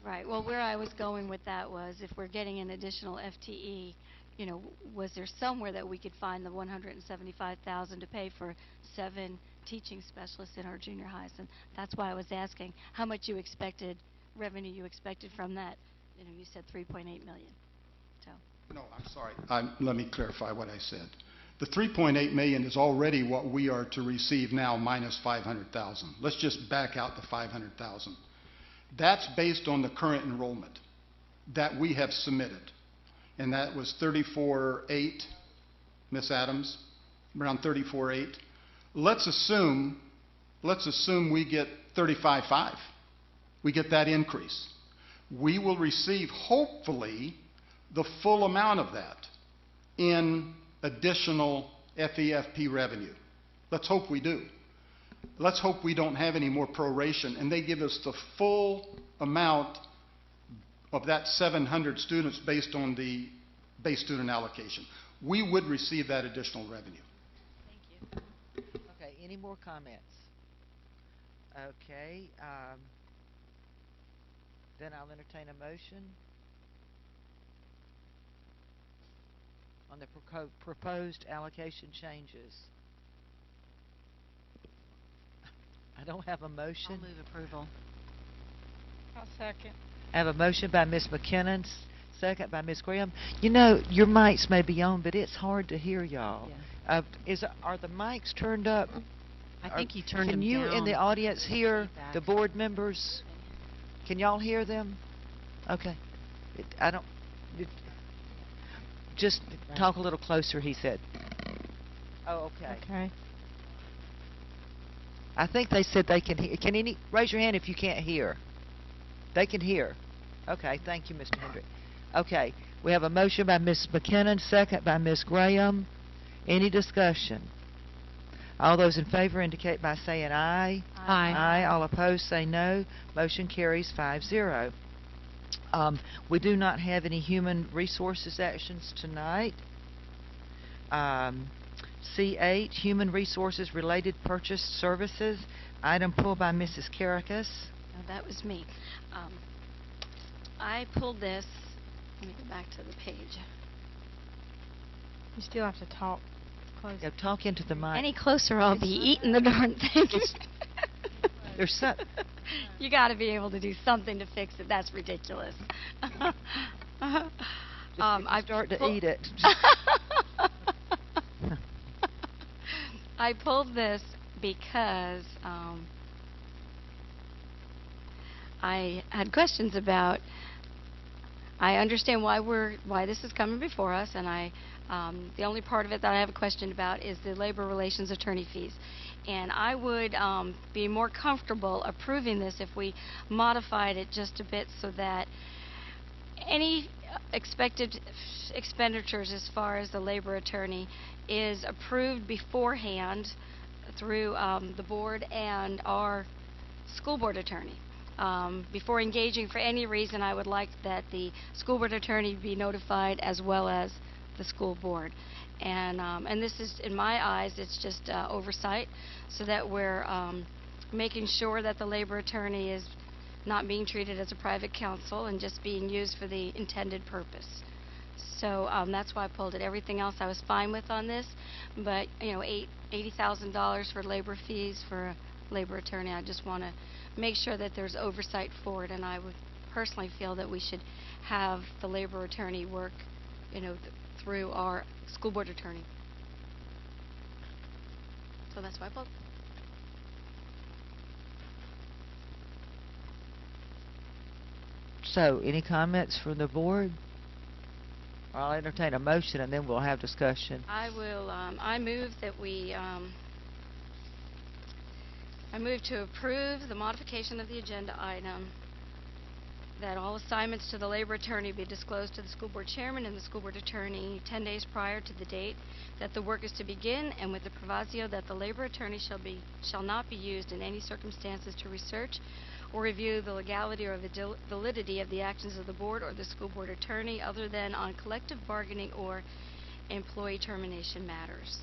Right. Well, where I was going with that was, if we're getting an additional FTE, you know, was there somewhere that we could find the $175,000 to pay for 7 teaching specialists in our junior highs? And that's why I was asking how much you expected, revenue you expected from that. You know, you said $3.8 million. So. No, I'm sorry. Let me clarify what I said. The $3.8 million is already what we are to receive now minus $500,000. Let's just back out the $500,000. That's based on the current enrollment that we have submitted. And that was 34.8, Ms. Adams, around 34.8. Let's assume we get 35.5. We get that increase. We will receive, hopefully, the full amount of that in additional FEFP revenue. Let's hope we do. Let's hope we don't have any more proration, and they give us the full amount of that 700 students based on the base student allocation. We would receive that additional revenue. Thank you. Okay, any more comments? Okay, then I'll entertain a motion on the proposed allocation changes. I don't have a motion. I'll move approval. I'll second. I have a motion by Ms. McKinnon, second by Ms. Graham. You know, your mics may be on, but it's hard to hear y'all. Yeah. Are the mics turned up? I think he turned them Can you down. in the audience hear Feedback. the board members? Can y'all hear them? Okay. Just talk a little closer, he said. Oh, okay. Okay. I think they said they can hear. Raise your hand if you can't hear. They can hear. Okay, thank you, Mr. Hendrick. Okay, We have a motion by Ms. McKinnon, second by Ms. Graham. Any discussion? All those in favor indicate by saying aye. Aye. Aye. All opposed say no. Motion carries 5-0. We do not have any human resources actions tonight. C8, Human Resources Related Purchase Services. Item pulled by Mrs. Karakas. No, that was me. I pulled this. Let me go back to the page. You still have to talk close. Yeah, talk into the mic. Any closer, I'll be eating the darn thing. There's some... You got to be able to do something to fix it. That's ridiculous. I start to eat it. I pulled this because I had questions about. I understand why this is coming before us, and the only part of it that I have a question about is the labor relations attorney fees. And I would be more comfortable approving this if we modified it just a bit so that any expected expenditures as far as the labor attorney is approved beforehand through the board and our school board attorney. Before engaging for any reason, I would like that the school board attorney be notified as well as the school board. And this is, in my eyes, it's just oversight, so that we're making sure that the labor attorney is not being treated as a private counsel and just being used for the intended purpose. So that's why I pulled it. Everything else I was fine with on this, but $80,000 for labor fees for a labor attorney, I just want to make sure that there's oversight for it, and I would personally feel that we should have the labor attorney work, through our school board attorney. So that's why I pulled. So, any comments from the board? I'll entertain a motion and then we'll have discussion. I will, I move that we, I move to approve the modification of the agenda item that all assignments to the labor attorney be disclosed to the school board chairman and the school board attorney 10 days prior to the date that the work is to begin, and with the proviso that the labor attorney shall not be used in any circumstances to research or review the legality or the validity of the actions of the board or the school board attorney other than on collective bargaining or employee termination matters.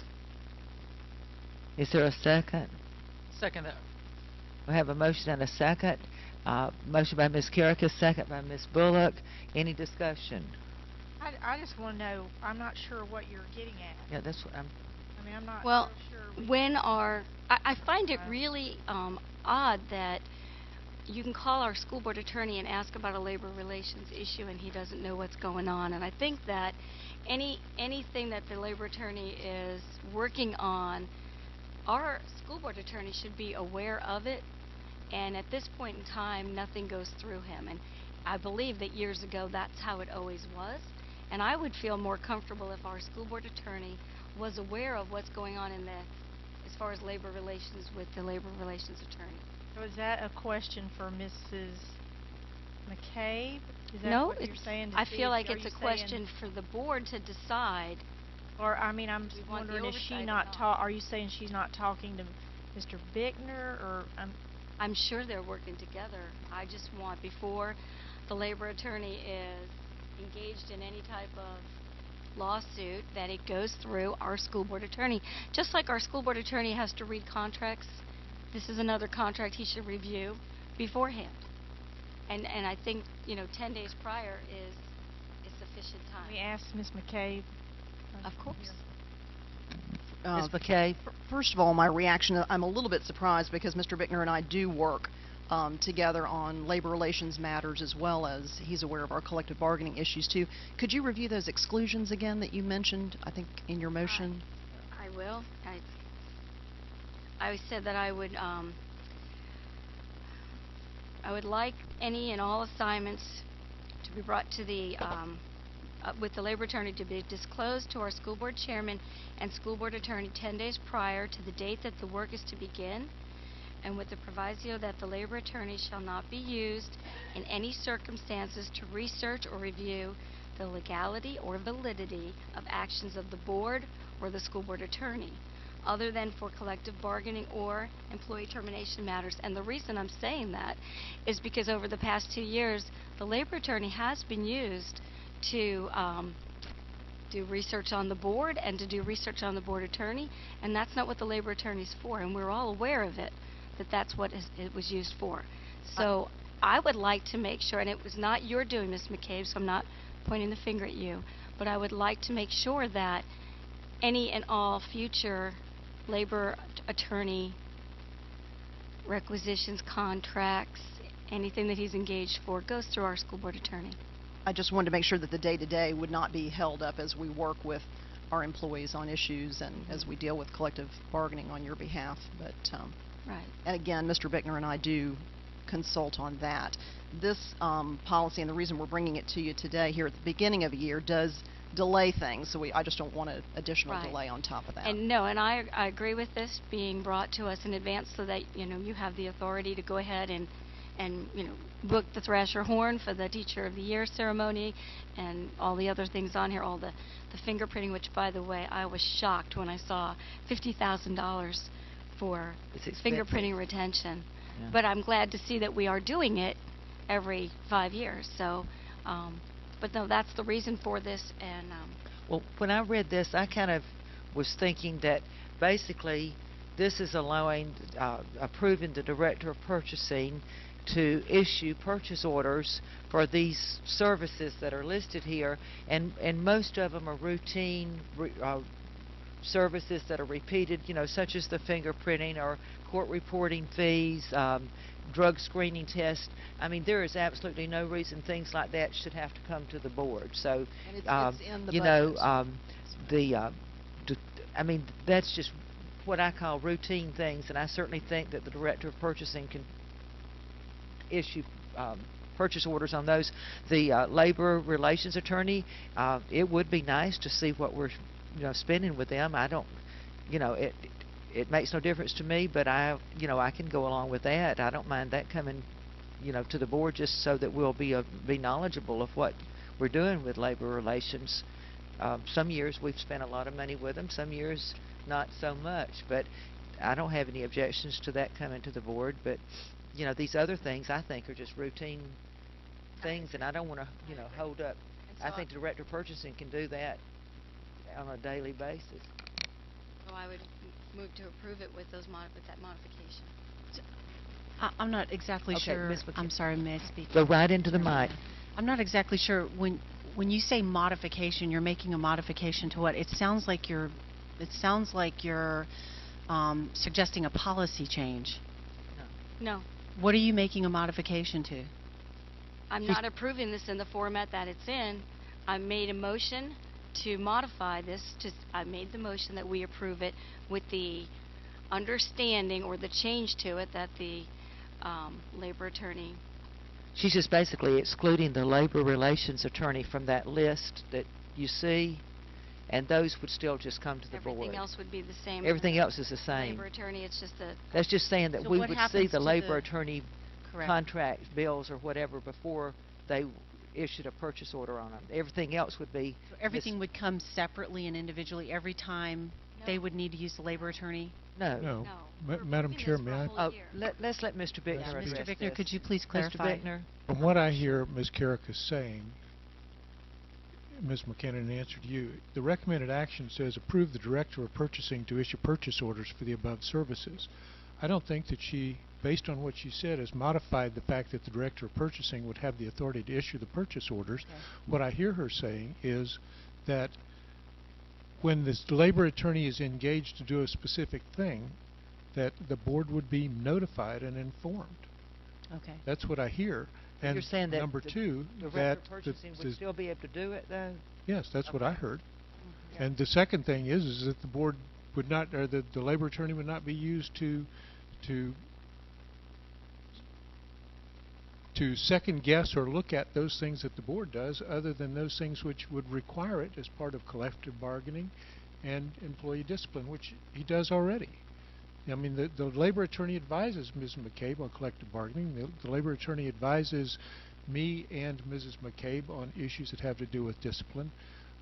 Is there a second? Second that. We have a motion and a second. Motion by Ms. Karakas, second by Ms. Bullock. Any discussion? I just want to know, I'm not sure what you're getting at. Yeah, that's what I'm... I mean, I'm not Well, real sure. when I find it really odd that you can call our school board attorney and ask about a labor relations issue and he doesn't know what's going on. And I think that anything that the labor attorney is working on, our school board attorney should be aware of it. And at this point in time, nothing goes through him. And I believe that years ago, that's how it always was. And I would feel more comfortable if our school board attorney was aware of what's going on as far as labor relations with the labor relations attorney. So is that a question for Mrs. McCabe? Is that No, what you're saying? I feel like it's a question for the board to decide. Or, I mean, I'm We want the wondering, is she oversight not or not. are you saying she's not talking to Mr. Bickner, or, I'm sure they're working together. I just want, before the labor attorney is engaged in any type of lawsuit, that it goes through our school board attorney. Just like our school board attorney has to read contracts, this is another contract he should review beforehand. And I think, 10 days prior is sufficient time. we asked Ms. McCabe. Of course. Ms. McCabe? First of all, my reaction, I'm a little bit surprised because Mr. Bickner and I do work together on labor relations matters, as well as he's aware of our collective bargaining issues too. Could you review those exclusions again that you mentioned, I think, in your motion? I will. I said that I would like any and all assignments to be brought to the with the labor attorney to be disclosed to our school board chairman and school board attorney 10 days prior to the date that the work is to begin, and with the proviso that the labor attorney shall not be used in any circumstances to research or review the legality or validity of actions of the board or the school board attorney, other than for collective bargaining or employee termination matters. And the reason I'm saying that is because over the past 2 years, the labor attorney has been used to do research on the board and to do research on the board attorney, and that's not what the labor attorney's for, and we're all aware of it, that that's what it was used for. So I would like to make sure, and it was not your doing, Ms. McCabe, so I'm not pointing the finger at you, but I would like to make sure that any and all future labor attorney requisitions, contracts, anything that he's engaged for goes through our school board attorney. I just wanted to make sure that the day-to-day would not be held up as we work with our employees on issues and as we deal with collective bargaining on your behalf. But Right. And again, Mr. Bickner and I do consult on that. This policy, and the reason we're bringing it to you today here at the beginning of a year, does delay things, so I just don't want an additional Right. delay on top of that. And no, and I agree with this being brought to us in advance so that, you have the authority to go ahead and book the Thrasher Horn for the Teacher of the Year ceremony and all the other things on here, all the fingerprinting, which, by the way, I was shocked when I saw $50,000 for It's expensive. fingerprinting retention. Yeah. But I'm glad to see that we are doing it every 5 years. So, but no, that's the reason for this. And Well, when I read this, I kind of was thinking that basically this is allowing, approving the Director of Purchasing to issue purchase orders for these services that are listed here, and most of them are routine services that are repeated, such as the fingerprinting or court reporting fees, drug screening tests. I mean, there is absolutely no reason things like that should have to come to the board. So, And it's in the budget. I mean, that's just what I call routine things, and I certainly think that the Director of Purchasing can issue purchase orders on those. The Labor Relations Attorney, it would be nice to see what we're spending with them. I don't, it makes no difference to me, but I can go along with that. I don't mind that coming, to the board, just so that we'll be knowledgeable of what we're doing with labor relations. Some years we've spent a lot of money with them, some years not so much, but I don't have any objections to that coming to the board. But these other things I think are just routine things, and I don't want to hold up. I think the Director of Purchasing can do that on a daily basis. so I would move to approve it with those with that modification. I'm not exactly Okay, sure. Ms. McKay. I'm sorry, may I speak? Go right into the mic. I'm not exactly sure when you say modification, you're making a modification to what? It sounds like you're suggesting a policy change. No, What are you making a modification to? I'm not approving this in the format that it's in. I made a motion to modify this. I made the motion that we approve it with the understanding or the change to it that the labor attorney. She's just basically excluding the Labor Relations Attorney from that list that you see, and those would still just come to the board. Everything else would be the same. Everything else is the same. Labor attorney, it's just a. That's just saying that So we what would see happens the to Labor the- Attorney Correct. contract bills or whatever before they issued a purchase order on them. Everything else would be... So everything would come separately and individually every time they would need to use the labor attorney? No. No. We're Madam approving Chair, this for may a I? whole year. Let's let Mr. Bickner Yeah, address Mr. Bickner, this. could you please clarify? Mr. Bickner? From what I hear Ms. Carrick is saying, Ms. McKinnon, in answer to you, the recommended action says approve the Director of Purchasing to issue purchase orders for the above services. I don't think that she, based on what she said, has modified the fact that the Director of Purchasing would have the authority to issue the purchase orders. Okay. What I hear her saying is that when this labor attorney is engaged to do a specific thing, that the board would be notified and informed. Okay. That's what I hear. So And you're saying that number the two, Director that of Purchasing the would still be able to do it, though? yes, that's what I heard. Yeah. And the second thing is that the board would not, or the labor attorney would not be used to second guess or look at those things that the board does, other than those things which would require it as part of collective bargaining and employee discipline, which he does already. I mean, the labor attorney advises Ms. McCabe on collective bargaining. The labor attorney advises me and Mrs. McCabe on issues that have to do with discipline.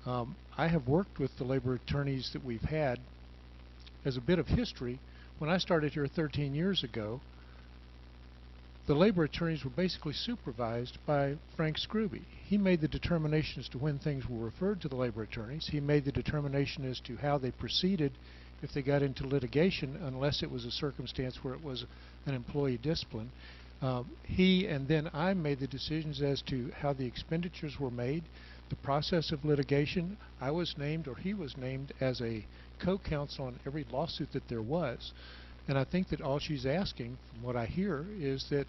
I have worked with the labor attorneys that we've had. As a bit of history, when I started here 13 years ago, the labor attorneys were basically supervised by Frank Scrooby. He made the determination as to when things were referred to the labor attorneys. He made the determination as to how they proceeded if they got into litigation, unless it was a circumstance where it was an employee discipline. He and then I made the decisions as to how the expenditures were made, the process of litigation. I was named, or he was named, as a co-counsel on every lawsuit that there was. And I think that all she's asking, from what I hear, is that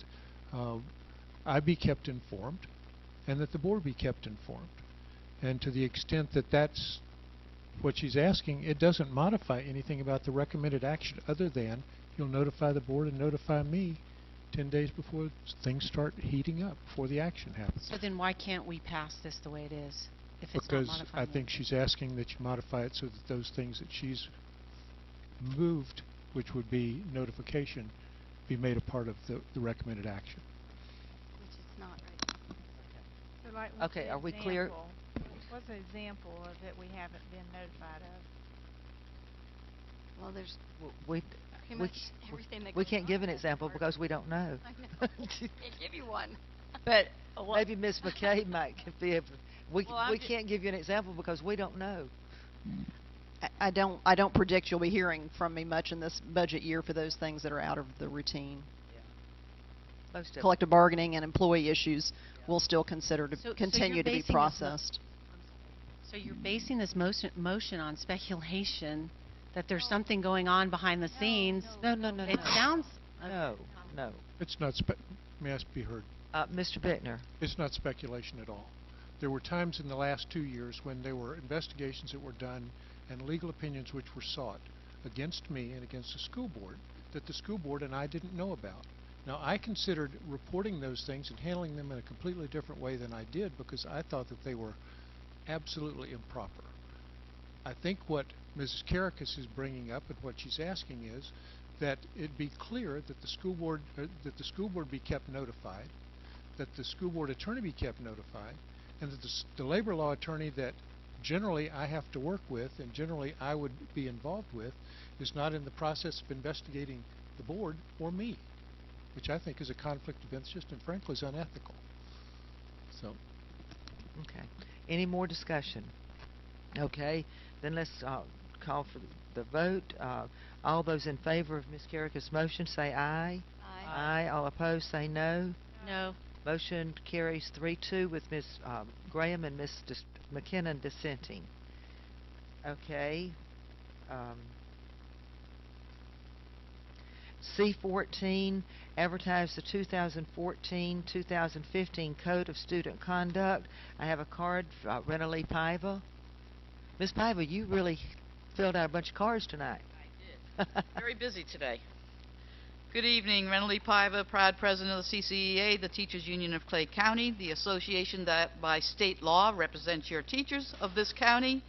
I be kept informed and that the board be kept informed. And to the extent that that's what she's asking, it doesn't modify anything about the recommended action other than you'll notify the board and notify me 10 days before things start heating up, before the action happens. So then why can't we pass this the way it is, if it's not Because modifying I think she's asking that you modify it so that those things that she's moved, which would be notification, be made a part of the recommended action. Which is not right. So like, what's Okay, the are we clear? example? What's an example of that we haven't been notified of? Well, there's We pretty much everything that we goes can't on give an in that example department. because we don't know. I know. Can't give you one. But Maybe Ms. McCabe might be able. We Well, I'm we ju- can't give you an example because we don't know. I don't predict you'll be hearing from me much in this budget year for those things that are out of the routine. Most of Collective bargaining and employee issues will still consider to So continue you're to be basing this mo- processed. So you're basing this motion on speculation that there's something going on behind the scenes. No. It sounds. No. It's not, may I be heard? Mr. Bittner. It's not speculation at all. There were times in the last 2 years when there were investigations that were done and legal opinions which were sought against me and against the school board that the school board and I didn't know about. Now, I considered reporting those things and handling them in a completely different way than I did because I thought that they were absolutely improper. I think what Mrs. Karakas is bringing up and what she's asking is that it be clear that the school board be kept notified, that the school board attorney be kept notified, and that the labor law attorney that generally I have to work with and generally I would be involved with is not in the process of investigating the board or me, which I think is a conflict of interest and frankly is unethical. So. Okay. Any more discussion? Okay. Then let's call for the vote. All those in favor of Ms. Karakas' motion say aye. Aye. Aye. All opposed say no. No. Motion carries 3-2 with Ms. Graham and Ms. McKinnon dissenting. Okay. C14, advertise the 2014-2015 Code of Student Conduct. I have a card, Rena Lee Paiva. Ms. Paiva, you really filled out a bunch of cards tonight. I did. Very busy today. Good evening, Rena Lee Paiva, proud president of the CCEA, the Teachers Union of Clay County, the association that by state law represents your teachers of this county.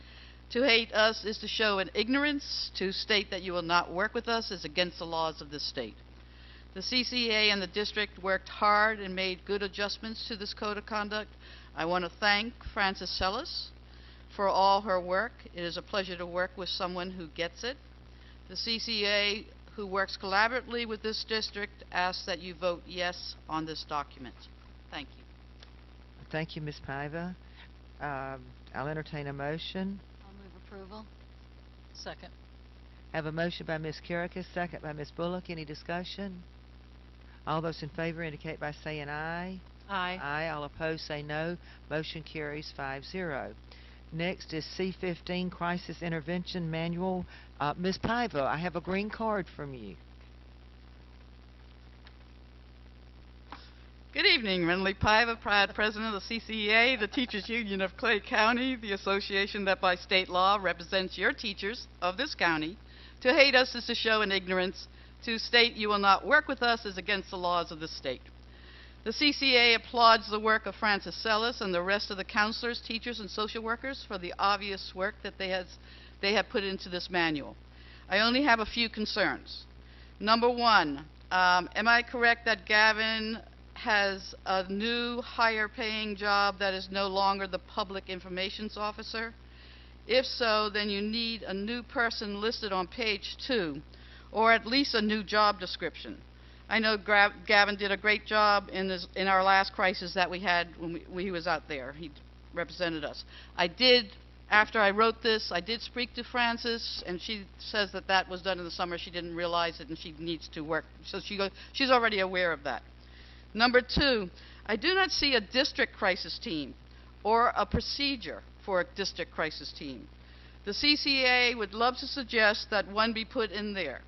To hate us is to show an ignorance. To state that you will not work with us is against the laws of this state. The CCEA and the district worked hard and made good adjustments to this code of conduct. I want to thank Frances Sellis for all her work. It is a pleasure to work with someone who gets it. The CCEA, who works collaboratively with this district, asks that you vote yes on this document. Thank you. Thank you, Ms. Paiva. I'll entertain a motion. I'll move approval. Second. Have a motion by Ms. Karakas, second by Ms. Bullock. Any discussion? All those in favor indicate by saying aye. Aye. Aye. All opposed say no. Motion carries 5-0. Next is C15, Crisis Intervention Manual. Ms. Paiva, I have a green card from you. Good evening, Rena Lee Paiva, proud president of the CCEA, the Teachers Union of Clay County, the association that by state law represents your teachers of this county. To hate us is to show an ignorance. To state you will not work with us is against the laws of this state. The CCA applauds the work of Frances Sellis and the rest of the counselors, teachers, and social workers for the obvious work that they have put into this manual. I only have a few concerns. Number one, am I correct that Gavin has a new higher paying job that is no longer the public informations officer? If so, then you need a new person listed on page 2, or at least a new job description. I know Gavin did a great job in our last crisis that we had when he was out there. He represented us. After I wrote this, I did speak to Frances, and she says that that was done in the summer. She didn't realize it, and she needs to work. So she's already aware of that. Number 2, I do not see a district crisis team or a procedure for a district crisis team. The CCA would love to suggest that one be put in there,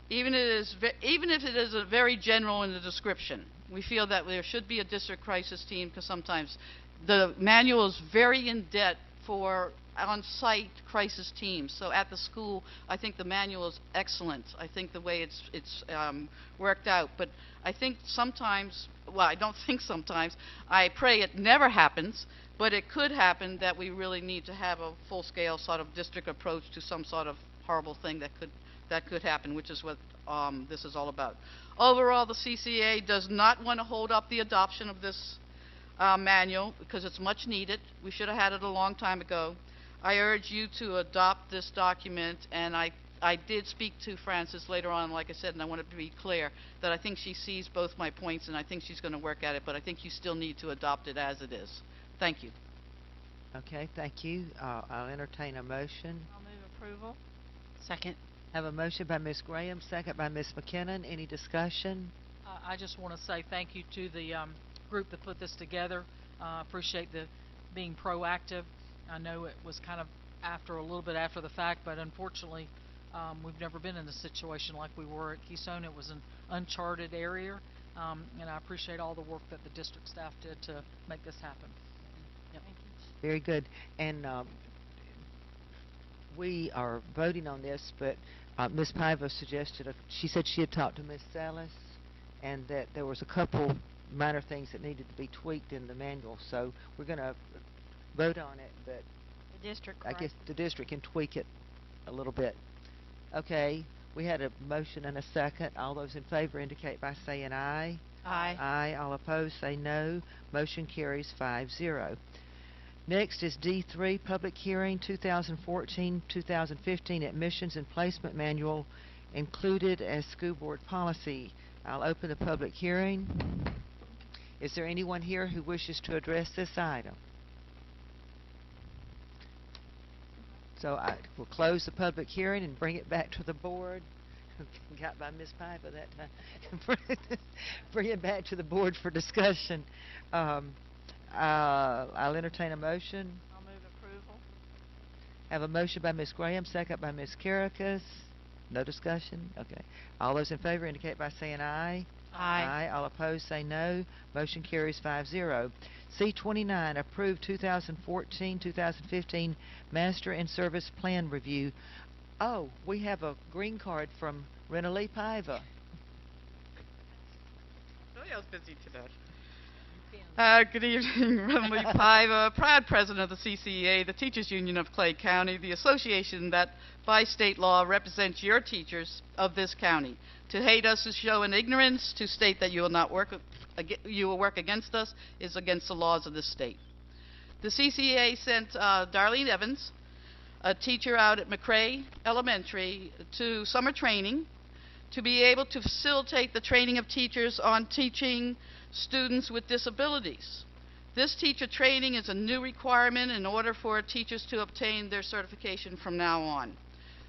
even if it is a very general in the description. We feel that there should be a district crisis team because sometimes the manual is very in-depth for on-site crisis teams. So at the school, I think the manual is excellent. I think the way it's worked out. But I think sometimes, well, I don't think sometimes, I pray it never happens, but it could happen that we really need to have a full-scale sort of district approach to some sort of horrible thing that could happen, which is what this is all about. Overall, the CCA does not want to hold up the adoption of this manual because it's much needed. We should have had it a long time ago. I urge you to adopt this document, and I did speak to Frances later on, like I said, and I want to be clear that I think she sees both my points, and I think she's going to work at it, but I think you still need to adopt it as it is. Thank you. Okay, thank you. I'll entertain a motion. I'll move approval. Second. Have a motion by Ms. Graham, second by Ms. McKinnon. Any discussion? I just want to say thank you to the group that put this together. Appreciate the being proactive. I know it was kind of a little bit after the fact, but unfortunately, we've never been in a situation like we were at Keystone. It was an uncharted area, and I appreciate all the work that the district staff did to make this happen. Yep. Thank you. Very good. And we are voting on this, but Ms. Paiva suggested, she said she had talked to Ms. Salas, and that there was a couple minor things that needed to be tweaked in the manual. So we're going to vote on it, but The district. I guess the district can tweak it a little bit. Okay, we had a motion and a second. All those in favor indicate by saying aye. Aye. Aye. All opposed say no. Motion carries 5-0. Next is D3, Public Hearing 2014-2015 Admissions and Placement Manual included as school board policy. I'll open the public hearing. Is there anyone here who wishes to address this item? So I will close the public hearing and bring it back to the board. Got by Ms. Piper that time. Bring it back to the board for discussion. I'll entertain a motion. I'll move approval. Have a motion by Ms. Graham, second by Ms. Karakas. No discussion? Okay. All those in favor indicate by saying aye. Aye. Aye. All opposed say no. Motion carries 5-0. C29, approved 2014-2015 Master and Service Plan Review. Oh, we have a green card from Renalee Paiva. Somebody else busy today. Good evening, Renalee Paiva, proud president of the CCEA, the Teachers Union of Clay County, the association that by state law represents your teachers of this county. To hate us is show in ignorance. To state that you will not work, you will work against us is against the laws of this state. The CCEA sent Darlene Evans, a teacher out at McRae Elementary, to summer training to be able to facilitate the training of teachers on teaching students with disabilities. This teacher training is a new requirement in order for teachers to obtain their certification from now on.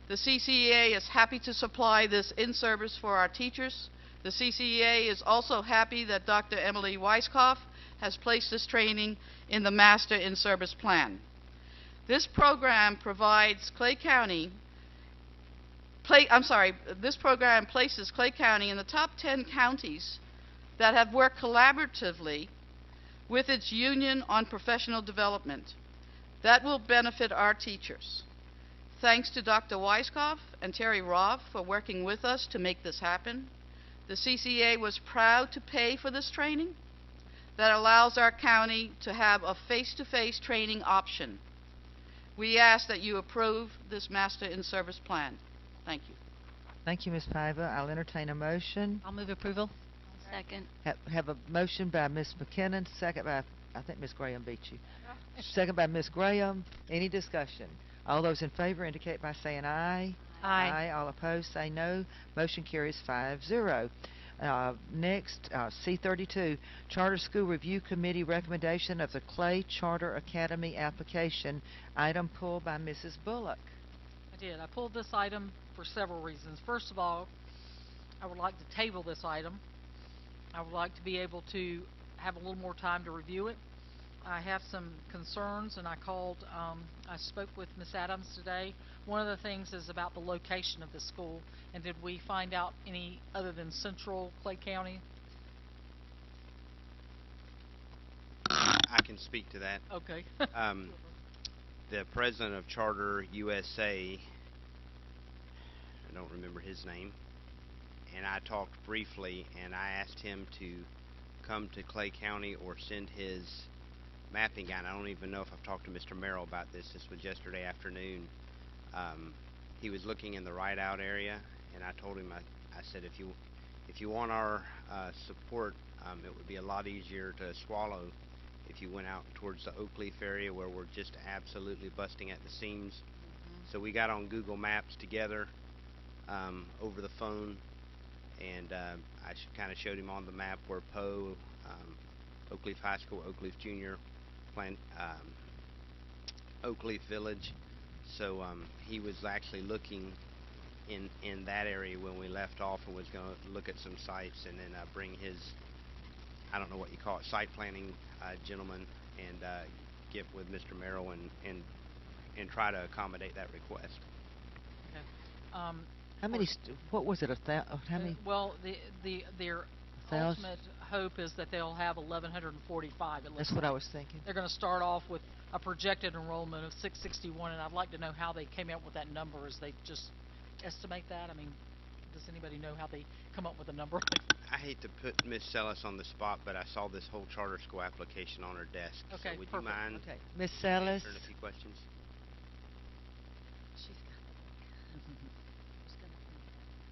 The CCEA is happy to supply this in-service for our teachers. The CCEA is also happy that Dr. Emily Weiskopf has placed this training in the Master in-Service Plan. This program provides this program places Clay County in the top 10 counties that have worked collaboratively with its union on professional development. That will benefit our teachers. Thanks to Dr. Weiskopf and Terry Roth for working with us to make this happen. The CCA was proud to pay for this training that allows our county to have a face-to-face training option. We ask that you approve this Master in-Service Plan. Thank you. Thank you, Ms. Paiva. I'll entertain a motion. I'll move approval. Second. Have a motion by Ms. McKinnon, second by, I think Ms. Graham beat you. Second by Ms. Graham. Any discussion? All those in favor indicate by saying aye. Aye. All opposed say no. Motion carries 5-0. Next, C32, Charter School Review Committee recommendation of the Clay Charter Academy application. Item pulled by Mrs. Bullock. I did. I pulled this item for several reasons. First of all, I would like to table this item. I would like to be able to have a little more time to review it. I have some concerns, and I spoke with Ms. Adams today. One of the things is about the location of the school, and did we find out any other than central Clay County? I can speak to that. Okay. The president of Charter USA, I don't remember his name, and I talked briefly, and I asked him to come to Clay County or send his mapping guy. And I don't even know if I've talked to Mr. Merrill about this. This was yesterday afternoon. He was looking in the Rideout area, and I told him, I said, if you want our support, it would be a lot easier to swallow if you went out towards the Oakleaf area where we're just absolutely busting at the seams. So we got on Google Maps together over the phone, and I kind of showed him on the map where Poe, Oakleaf High School, Oakleaf Junior, Oakleaf Village. So he was actually looking in that area when we left off, and was going to look at some sites and then bring his, I don't know what you call it, site planning gentleman, and get with Mr. Merrill and try to accommodate that request. Okay. How many? What was it? How many? Well, their 1,000? ultimate hope is that they'll have 1,145. That's what I was thinking. They're going to start off with a projected enrollment of 661, and I'd like to know how they came up with that number. Is they just estimate that? I mean, does anybody know how they come up with a number? I hate to put Ms. Sellis on the spot, but I saw this whole charter school application on her desk. Okay, so would perfect. you mind Okay, Ms. Sellis. answering a few questions?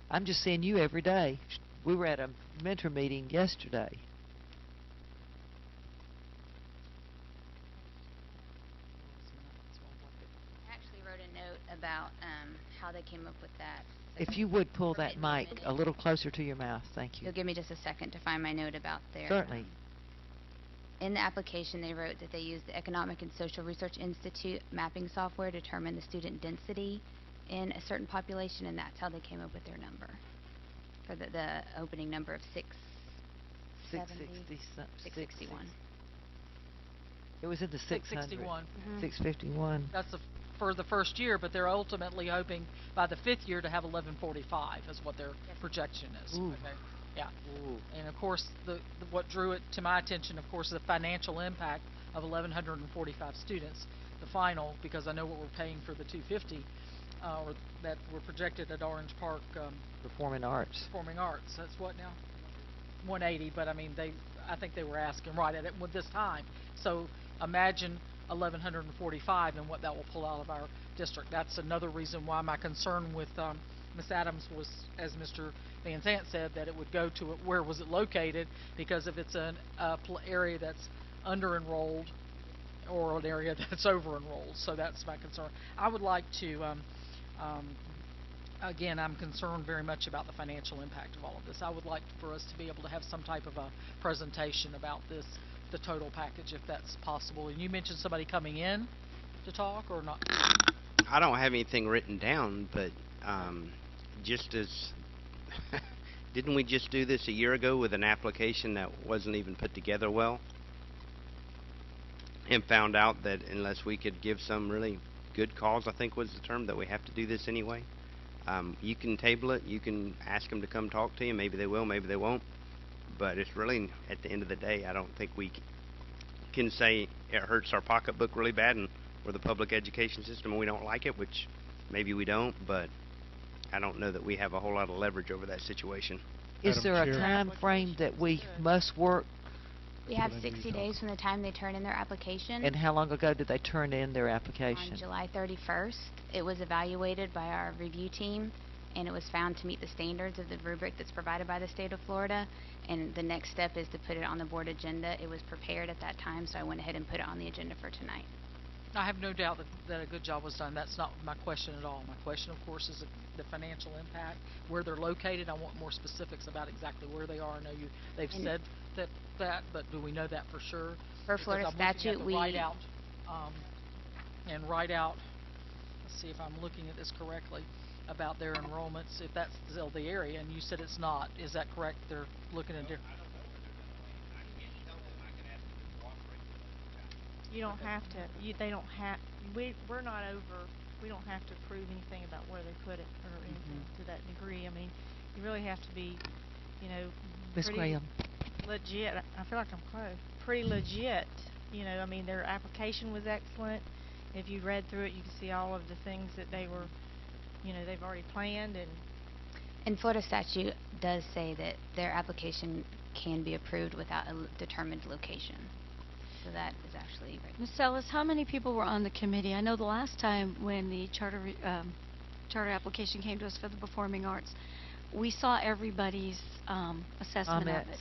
I'm just seeing you every day. We were at a mentor meeting yesterday. I actually wrote a note about how they came up with that. If you would pull that mic a little closer to your mouth, thank you. You'll give me just a second to find my note about their... Certainly. In the application, they wrote that they used the Economic and Social Research Institute mapping software to determine the student density in a certain population, and that's how they came up with their number for the opening number of 661. It was in the 600. 661. 651. That's for the first year, but they're ultimately hoping by the fifth year to have 1145 is what their projection is. Ooh. Okay. Yeah. Ooh. And of course, what drew it to my attention, of course, is the financial impact of 1,145 students. The final, because I know what we're paying for the 250, or that were projected at Orange Park. Performing Arts. Performing Arts. That's what now? 180. But I mean, I think they were asking right at it with this time. So imagine 1,145 and what that will pull out of our district. That's another reason why my concern with Ms. Adams was, as Mr. Van Zant said, that it would go to where was it located, because if it's an area that's under-enrolled or an area that's over-enrolled. So that's my concern. I would like to, again, I'm concerned very much about the financial impact of all of this. I would like for us to be able to have some type of a presentation about this, the total package, if that's possible. And you mentioned somebody coming in to talk, or not? I don't have anything written down, but just as didn't we just do this a year ago with an application that wasn't even put together well, and found out that unless we could give some really good cause, I think was the term, that we have to do this anyway? You can table it, you can ask them to come talk to you, maybe they will, maybe they won't, but it's really, at the end of the day, I don't think we can say it hurts our pocketbook really bad and we're the public education system and we don't like it, which maybe we don't, but I don't know that we have a whole lot of leverage over that situation. Is there a time frame that we must work? We have 60 days from the time they turn in their application. And how long ago did they turn in their application? On July 31st. It was evaluated by our review team, and it was found to meet the standards of the rubric that's provided by the state of Florida. And the next step is to put it on the board agenda. It was prepared at that time, so I went ahead and put it on the agenda for tonight. I have no doubt that a good job was done. That's not my question at all. My question, of course, is the financial impact, where they're located. I want more specifics about exactly where they are. I know they've And said that, but do we know that for sure? For Because Florida I'm looking at statute, the we write out, and write out, let's see if I'm looking at this correctly, about their enrollments, if that's still the area, and you said it's not. Is that correct? They're looking at different. You don't have to, they don't have, we're not over, we don't have to prove anything about where they put it or anything to that degree. I mean, you really have to be, you know, Ms. pretty Graham. legit. I feel like I'm close. Pretty legit. You know, I mean, their application was excellent. If you read through it, you can see all of the things that they were, you know, they've already planned. And Florida statute does say that their application can be approved without a determined location. So that is actually right. Ms. Ellis, how many people were on the committee? I know the last time when the charter application came to us for the performing arts, we saw everybody's assessment of it.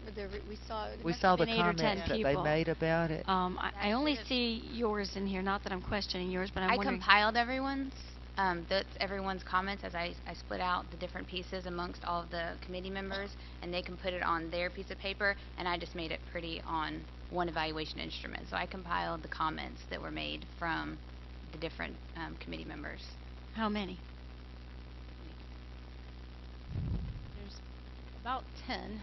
Comments. We saw the 8 or 10 comments that they people. made about it. I only see yours in here. Not that I'm questioning yours, but I'm I wondering. compiled that's everyone's comments as I split out the different pieces amongst all of the committee members, and they can put it on their piece of paper, and I just made it pretty on one evaluation instrument. So I compiled the comments that were made from the different committee members. How many? There's about 10.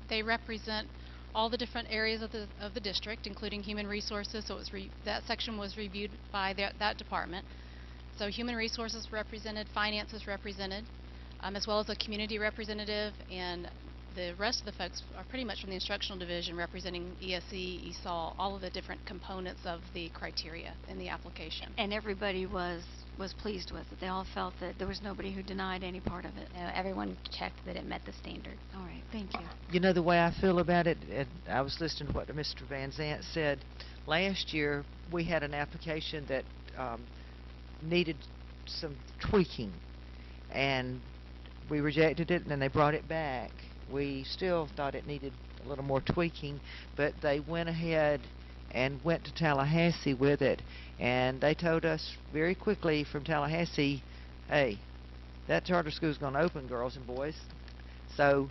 They represent all the different areas of the district, including human resources. So it was that section was reviewed by that department. So human resources represented, finance was represented, as well as a community representative, and the rest of the folks are pretty much from the instructional division representing ESE, ESOL, all of the different components of the criteria in the application. And everybody was pleased with it. They all felt that there was nobody who denied any part of it. No, everyone checked that it met the standard. All right, thank you. You know, the way I feel about it, and I was listening to what Mr. Van Zant said. Last year, we had an application that needed some tweaking, and we rejected it, and then they brought it back. We still thought it needed a little more tweaking, but they went ahead and went to Tallahassee with it, and they told us very quickly from Tallahassee, hey, that charter school is going to open, girls and boys. So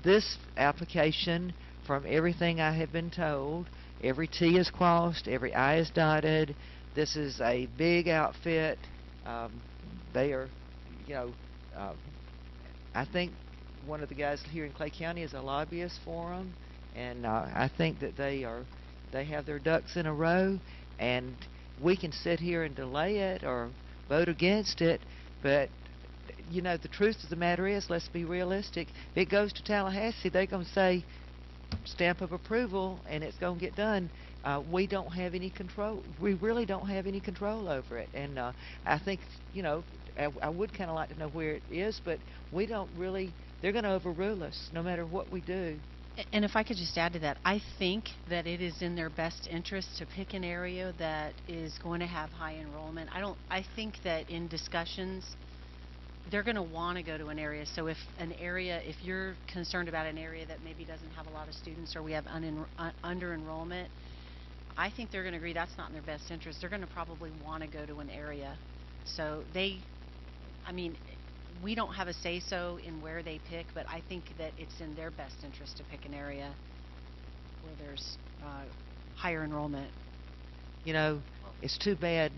this application, from everything I have been told, every T is crossed, every I is dotted. This is a big outfit. They are, you know, I think one of the guys here in Clay County is a lobbyist for them, and I think that they have their ducks in a row, and we can sit here and delay it or vote against it, but you know, the truth of the matter is, let's be realistic. If it goes to Tallahassee, they're going to say stamp of approval, and it's going to get done. We don't have any control. We really don't have any control over it, and I think, you know, I would kind of like to know where it is, but we don't really. They're going to overrule us no matter what we do. And if I could just add to that, I think that it is in their best interest to pick an area that is going to have high enrollment. I think that in discussions, they're going to want to go to an area. So if you're concerned about an area that maybe doesn't have a lot of students, or we have under enrollment, I think they're going to agree that's not in their best interest. They're going to probably want to go to an area. So we don't have a say-so in where they pick, but I think that it's in their best interest to pick an area where there's higher enrollment. You know, it's too bad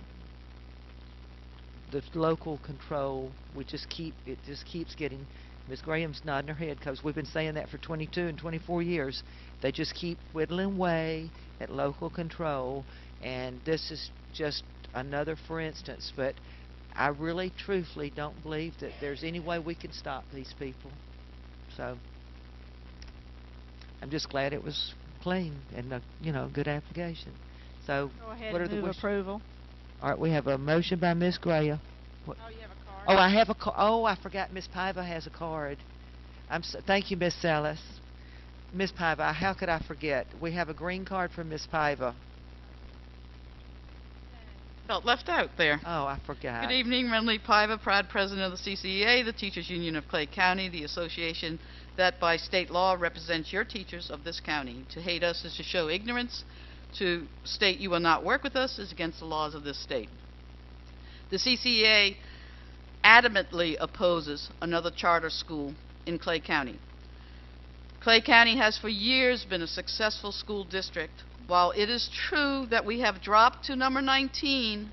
the local control, it just keeps getting, Ms. Graham's nodding her head because we've been saying that for 22 and 24 years. They just keep whittling away at local control, and this is just another for instance, but I really, truthfully don't believe that there's any way we can stop these people. So I'm just glad it was clean and a, you know, good application. So Go ahead what are and the move wishes? approval. All right, we have a motion by Ms. Graham. Oh, you have a card? Oh, I have a card. Oh, I forgot Ms. Paiva has a card. Thank you, Ms. Salas. Ms. Paiva, how could I forget? We have a green card from Ms. Paiva. felt left out there. Oh, I forgot. Good evening, Renly Paiva, proud president of the CCEA, the Teachers Union of Clay County, the association that by state law represents your teachers of this county. To hate us is to show ignorance. To state you will not work with us is against the laws of this state. The CCEA adamantly opposes another charter school in Clay County. Clay County has for years been a successful school district. While it is true that we have dropped to number 19,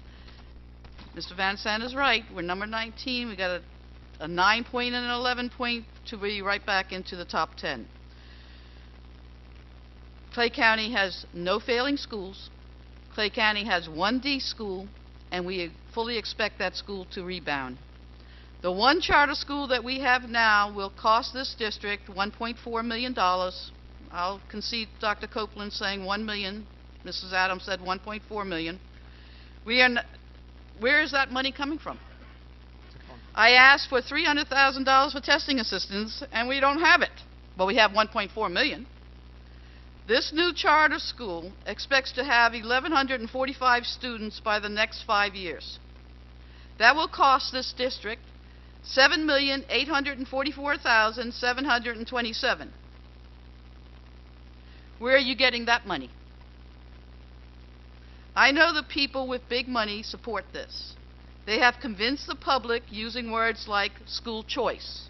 Mr. Van Sant is right, we're number 19, we got a 9-point and an 11-point to be right back into the top 10. Clay County has no failing schools. Clay County has one D school, and we fully expect that school to rebound. The one charter school that we have now will cost this district $1.4 million. I'll concede Dr. Copeland saying $1 million. Mrs. Adams said $1.4 million. Where is that money coming from? I asked for $300,000 for testing assistants, and we don't have it. But we have $1.4 million. This new charter school expects to have 1,145 students by the next 5 years. That will cost this district $7,844,727. Where are you getting that money? I know the people with big money support this. They have convinced the public using words like school choice.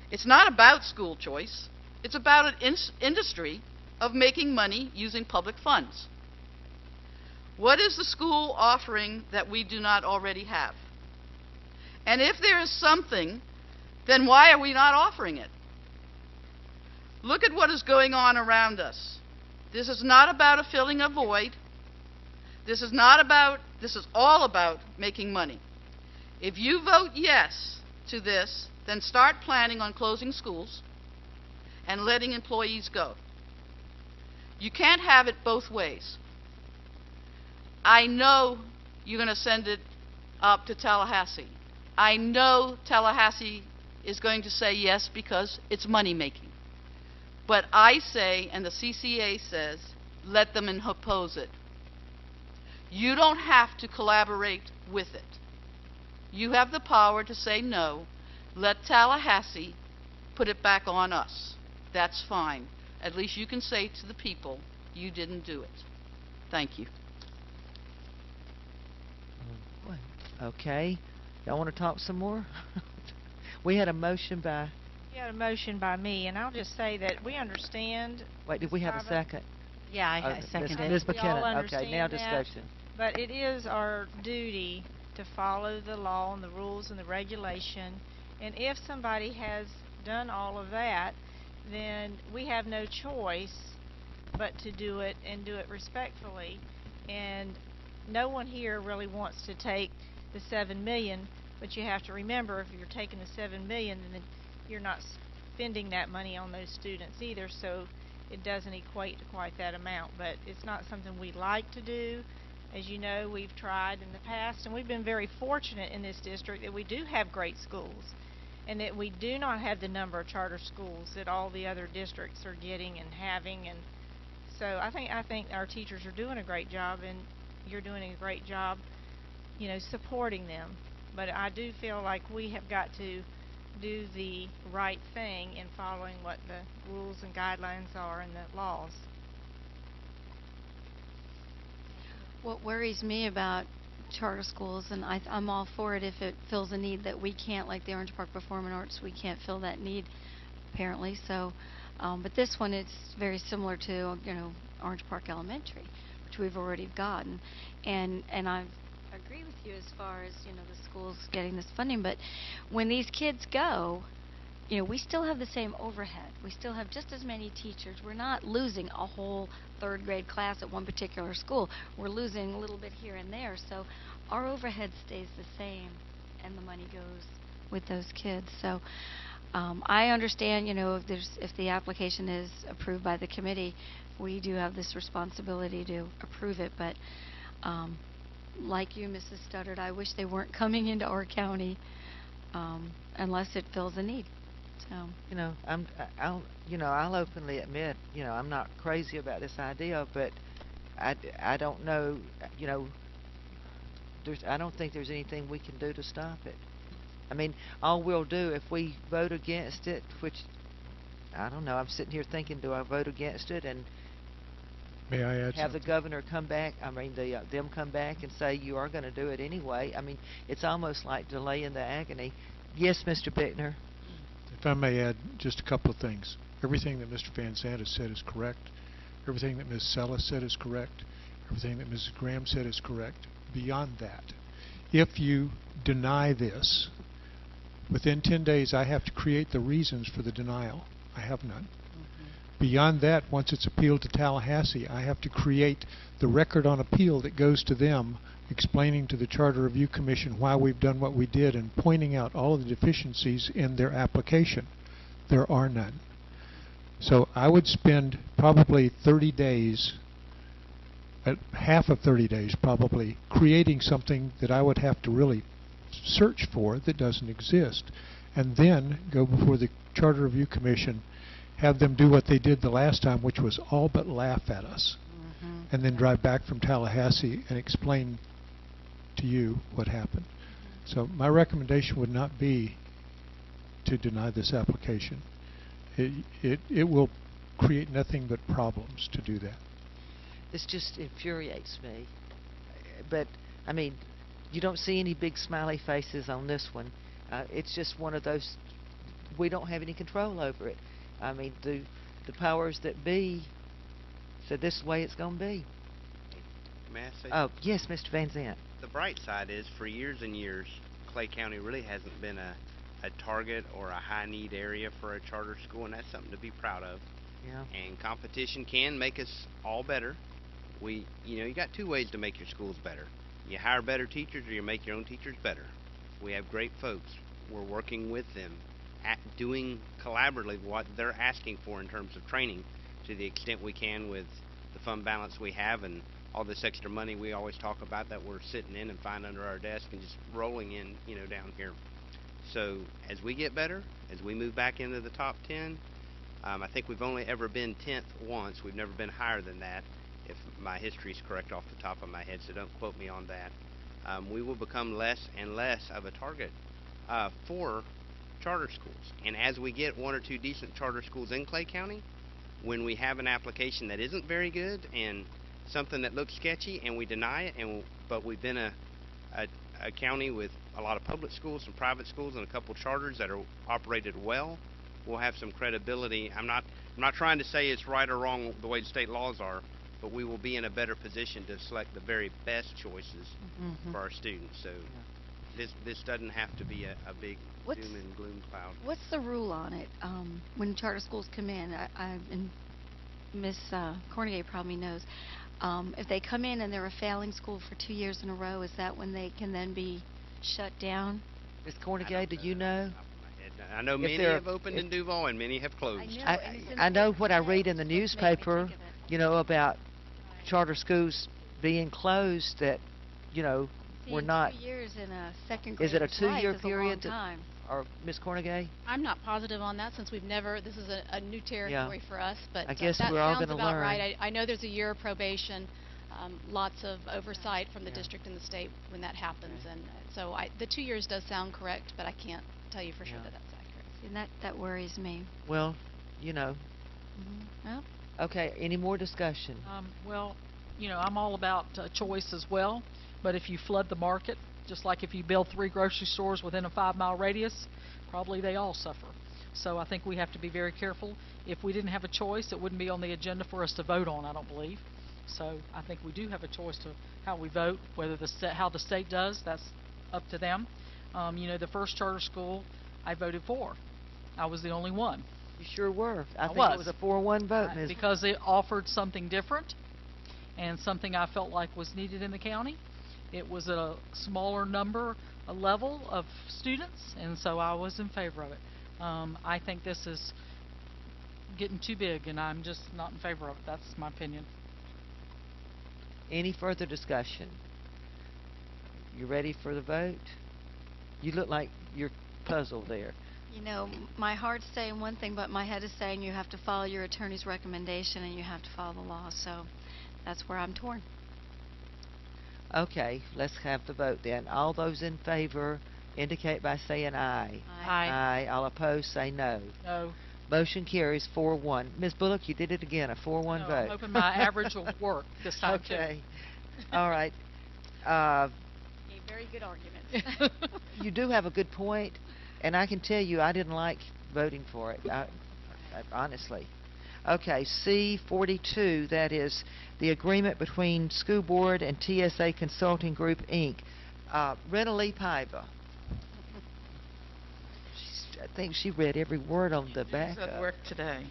It's not about school choice. It's about an industry of making money using public funds. What is the school offering that we do not already have? And if there is something, then why are we not offering it? Look at what is going on around us. This is not about filling a void. This is all about making money. If you vote yes to this, then start planning on closing schools and letting employees go. You can't have it both ways. I know you're going to send it up to Tallahassee. I know Tallahassee is going to say yes because it's money making. But I say, and the CCA says, let them oppose it. You don't have to collaborate with it. You have the power to say no. Let Tallahassee put it back on us. That's fine. At least you can say to the people, you didn't do it. Thank you. Okay. Y'all want to talk some more? We had a motion by... We had a motion by me, and I'll just say that we understand... Wait, did we have a second? Yeah, I seconded it. Ms. We all McKenna, okay, now understand that, discussion. But it is our duty to follow the law and the rules and the regulation. And if somebody has done all of that, then we have no choice but to do it and do it respectfully. And no one here really wants to take the $7 million, but you have to remember if you're taking the $7 million, then you're not spending that money on those students either, so it doesn't equate to quite that amount. But it's not something we like to do. As you know, we've tried in the past, and we've been very fortunate in this district that we do have great schools, and that we do not have the number of charter schools that all the other districts are getting and having. And so I think our teachers are doing a great job, and you're doing a great job, you know, supporting them. But I do feel like we have got to do the right thing in following what the rules and guidelines are and the laws. What worries me about charter schools, and I'm all for it if it fills a need that we can't, like the Orange Park Performing Arts, we can't fill that need apparently. So, but this one, it's very similar to, you know, Orange Park Elementary, which we've already gotten, and I agree with you as far as, you know, the schools getting this funding. But when these kids go, you know, we still have the same overhead. We still have just as many teachers. We're not losing a whole third grade class at one particular school. We're losing a little bit here and there. So our overhead stays the same, and the money goes with those kids. So I understand, you know, if the application is approved by the committee, we do have this responsibility to approve it. But like you, Mrs. Studdard, I wish they weren't coming into our county unless it fills a need. So, you know, I'll openly admit, you know, I'm not crazy about this idea, but I don't know, you know, I don't think there's anything we can do to stop it. I mean, all we'll do if we vote against it, which, I don't know, I'm sitting here thinking, do I vote against it and May I add have the something? governor come back, them come back and say you are going to do it anyway? I mean, it's almost like delaying the agony. Yes, Mr. Bickner? If I may add just a couple of things. Everything that Mr. Van Zandt has said is correct. Everything that Ms. Sellis said is correct. Everything that Mrs. Graham said is correct. Beyond that, if you deny this, within 10 days I have to create the reasons for the denial. I have none. Beyond that, once it's appealed to Tallahassee, I have to create the record on appeal that goes to them, explaining to the Charter Review Commission why we've done what we did and pointing out all of the deficiencies in their application. There are none. So I would spend probably 30 days, half of 30 days probably, creating something that I would have to really search for that doesn't exist, and then go before the Charter Review Commission, have them do what they did the last time, which was all but laugh at us, and then drive back from Tallahassee and explain to you what happened. So my recommendation would not be to deny this application. It will create nothing but problems to do that. This just infuriates me. But, I mean, you don't see any big smiley faces on this one. It's just one of those, we don't have any control over it. I mean, the powers that be said this is the way it's going to be. May I say? Oh, yes, Mr. Van Zandt. The bright side is, for years and years, Clay County really hasn't been a target or a high-need area for a charter school, and that's something to be proud of. Yeah. And competition can make us all better. You got two ways to make your schools better. You hire better teachers, or you make your own teachers better. We have great folks. We're working with them, doing collaboratively what they're asking for in terms of training, to the extent we can with the fund balance we have and all this extra money we always talk about that we're sitting in and find under our desk and just rolling in, down here. So as we get better, as we move back into the top 10, I think we've only ever been 10th once. We've never been higher than that, if my history is correct off the top of my head, so don't quote me on that. We will become less and less of a target for charter schools. And as we get one or two decent charter schools in Clay County, when we have an application that isn't very good and something that looks sketchy and we deny it, but we've been a county with a lot of public schools, some private schools, and a couple charters that are operated well, we'll have some credibility. I'm not trying to say it's right or wrong the way the state laws are, but we will be in a better position to select the very best choices for our students. So this doesn't have to be a big doom and gloom cloud. What's the rule on it when charter schools come in? And Ms. Cornegay probably knows. If they come in and they're a failing school for 2 years in a row, is that when they can then be shut down? Ms. Cornegay, do you know? I know many have opened in Duval and many have closed. I know what I read in the newspaper, about charter schools being closed, that, we're not. 2 years in a second Is it a grader's life 2-year is period? A long time. Or Ms. Cornegay? I'm not positive on that, since this is a new territory for us, but I guess that we're all sounds gonna about learn. right. I know there's a year of probation, lots of oversight from the district and the state when that happens, and so the 2 years does sound correct, but I can't tell you for sure that that's accurate. And that worries me. Well, Well, Okay, any more discussion? Well, I'm all about choice as well, but if you flood the market, just like if you build 3 grocery stores within a 5-mile radius, probably they all suffer. So I think we have to be very careful. If we didn't have a choice, it wouldn't be on the agenda for us to vote on, I don't believe. So I think we do have a choice to how we vote, whether how the state does, that's up to them. The first charter school I voted for. I was the only one. You sure were. I think was. it was a 4-1 vote, Ms. Because it offered something different and something I felt like was needed in the county. It was a smaller a level of students, and so I was in favor of it. I think this is getting too big, and I'm just not in favor of it. That's my opinion. Any further discussion? You ready for the vote? You look like you're puzzled there. My heart's saying one thing, but my head is saying you have to follow your attorney's recommendation and you have to follow the law. So that's where I'm torn. Okay, let's have the vote then. All those in favor indicate by saying aye. Aye. Aye. All opposed, say no. No. Motion carries 4-1. Ms. Bullock, you did it again, a 4-1 No, vote. I'm hoping my average will work this time, too. Okay. All right. A very good argument. You do have a good point, and I can tell you I didn't like voting for it, honestly. Okay, C-42, that is the agreement between School Board and TSA Consulting Group, Inc. Rena Lee Paiva. I think she read every word on the back At of work today.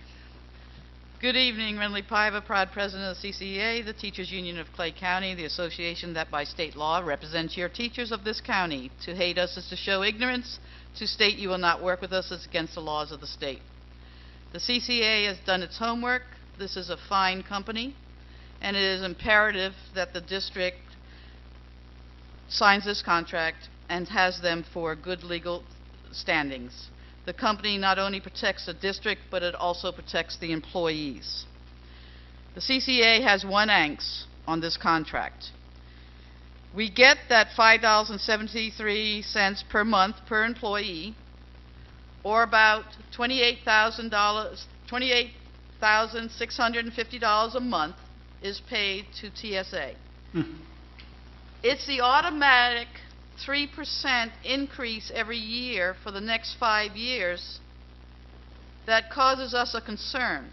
Good evening, Renly Paiva, proud president of the CCEA, the Teachers Union of Clay County, the association that by state law represents your teachers of this county. To hate us is to show ignorance. To state you will not work with us is against the laws of the state. The CCEA has done its homework. This is a fine company, and it is imperative that the district signs this contract and has them for good legal standings. The company not only protects the district, but it also protects the employees. The CCA has one angst on this contract. We get that $5.73 per month per employee, or about $28,650 a month is paid to TSA. It's the automatic 3% increase every year for the next 5 years that causes us a concern.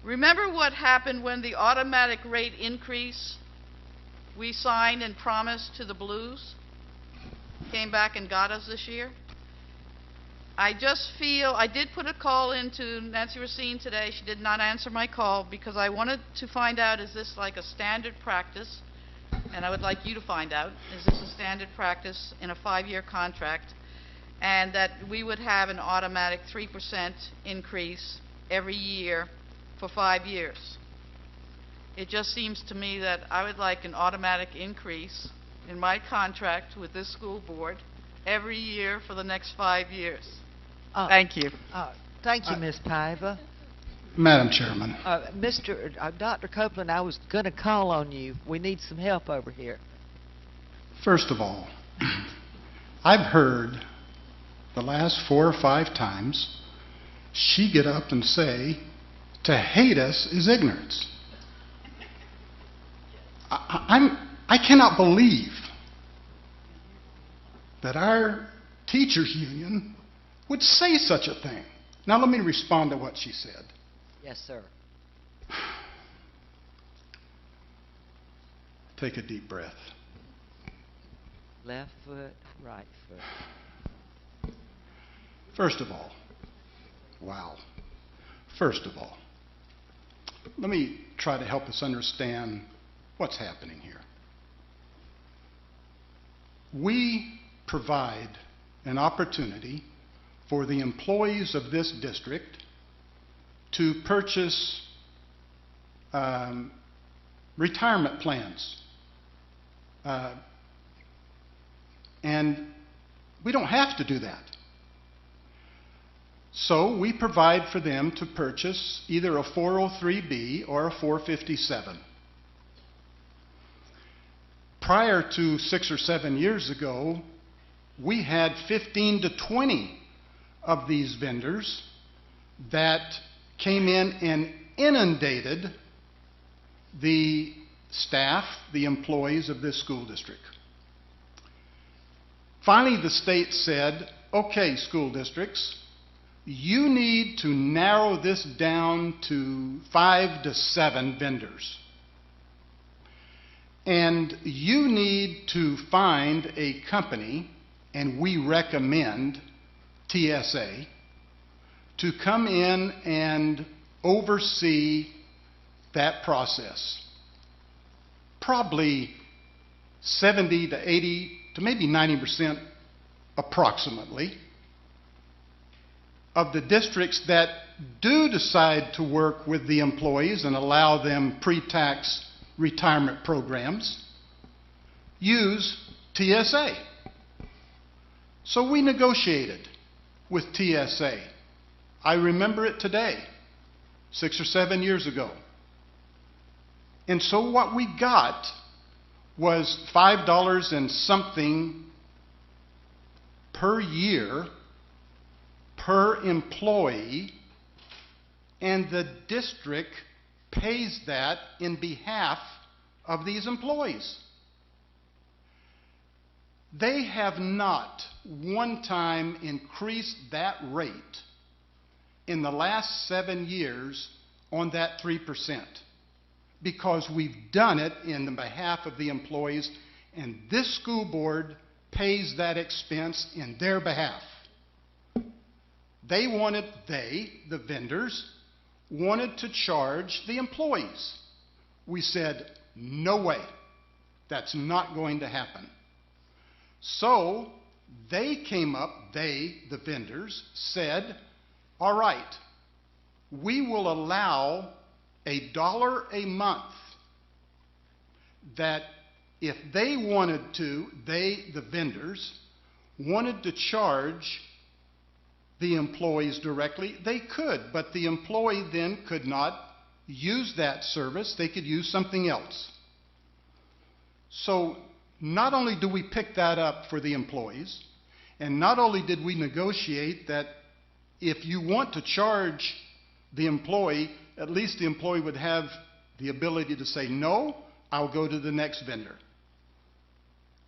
Remember what happened when the automatic rate increase we signed and promised to the Blues came back and got us this year? I just feel, I did put a call into Nancy Racine today. She did not answer my call because I wanted to find out, is this like a standard practice? And I would like you to find out, is this a standard practice in a 5-year contract? And that we would have an automatic 3% increase every year for 5 years. It just seems to me that I would like an automatic increase in my contract with this school board every year for the next 5 years. Thank you. Thank you, Ms. Paiva. Madam Chairman. Dr. Copeland, I was going to call on you. We need some help over here. First of all, I've heard the last 4 or 5 times she get up and say, to hate us is ignorance. I cannot believe that our teachers union would say such a thing. Now let me respond to what she said. Yes, sir. Take a deep breath. Left foot, right foot. First of all, wow. First of all, let me try to help us understand what's happening here. We provide an opportunity for the employees of this district to purchase retirement plans. And we don't have to do that. So we provide for them to purchase either a 403B or a 457. Prior to 6 or 7 years ago, we had 15 to 20 of these vendors that came in and inundated the staff, the employees of this school district. Finally, the state said, okay, school districts, you need to narrow this down to 5 to 7 vendors. And you need to find a company, and we recommend TSA, to come in and oversee that process. Probably 70 to 80 to maybe 90% approximately of the districts that do decide to work with the employees and allow them pre-tax retirement programs use TSA. So we negotiated with TSA. I remember it today, 6 or 7 years ago. And so what we got was $5 and something per year per employee, and the district pays that in behalf of these employees. They have not one time increased that rate in the last 7 years on that 3%, because we've done it in the behalf of the employees, and this school board pays that expense in their behalf. The vendors, wanted to charge the employees. We said, no way, that's not going to happen. So they came up, the vendors, said, all right, we will allow $1 a month that if they wanted to, the vendors, wanted to charge the employees directly, they could, but the employee then could not use that service, they could use something else. So not only do we pick that up for the employees, and not only did we negotiate that if you want to charge the employee, at least the employee would have the ability to say, no, I'll go to the next vendor.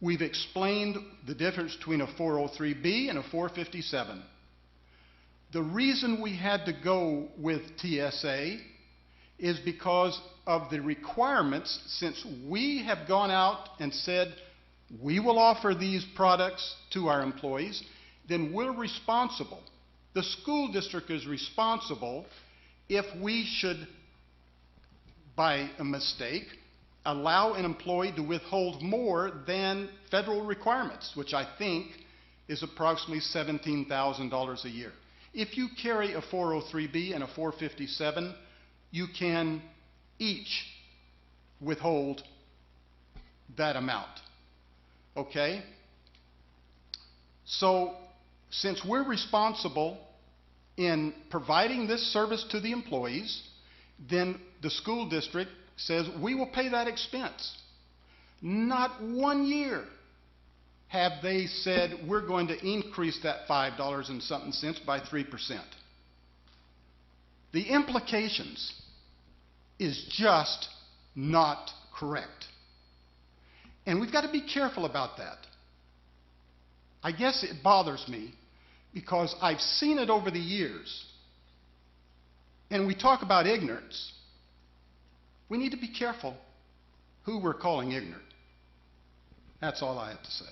We've explained the difference between a 403B and a 457. The reason we had to go with TSA is because of the requirements. Since we have gone out and said we will offer these products to our employees, then we're responsible. The school district is responsible if we should, by a mistake, allow an employee to withhold more than federal requirements, which I think is approximately $17,000 a year. If you carry a 403B and a 457, you can each withhold that amount. Okay? So, since we're responsible in providing this service to the employees, then the school district says we will pay that expense. Not 1 year have they said we're going to increase that $5 and something cents by 3%. The implications is just not correct. And we've got to be careful about that. I guess it bothers me because I've seen it over the years. And we talk about ignorance. We need to be careful who we're calling ignorant. That's all I have to say.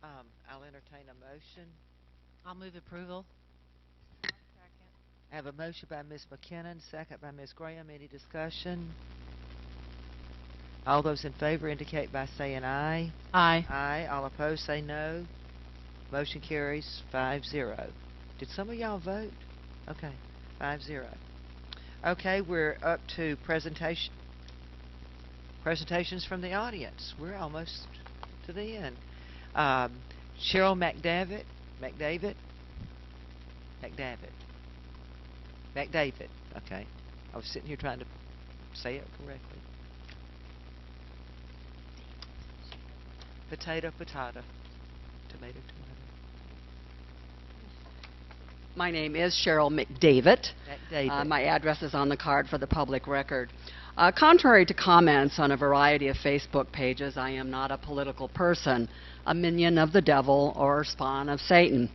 I'll entertain a motion. I'll move approval. I have a motion by Ms. McKinnon, second by Ms. Graham. Any discussion? All those in favor indicate by saying aye. Aye. Aye. All opposed say no. Motion carries 5-0. Did some of y'all vote? Okay, 5-0. Okay, we're up to presentations from the audience. We're almost to the end. Cheryl McDavid. Okay. I was sitting here trying to say it correctly. Potato. Tomato. My name is Cheryl McDavid. McDavid. My address is on the card for the public record. Contrary to comments on a variety of Facebook pages, I am not a political person, a minion of the devil or spawn of Satan.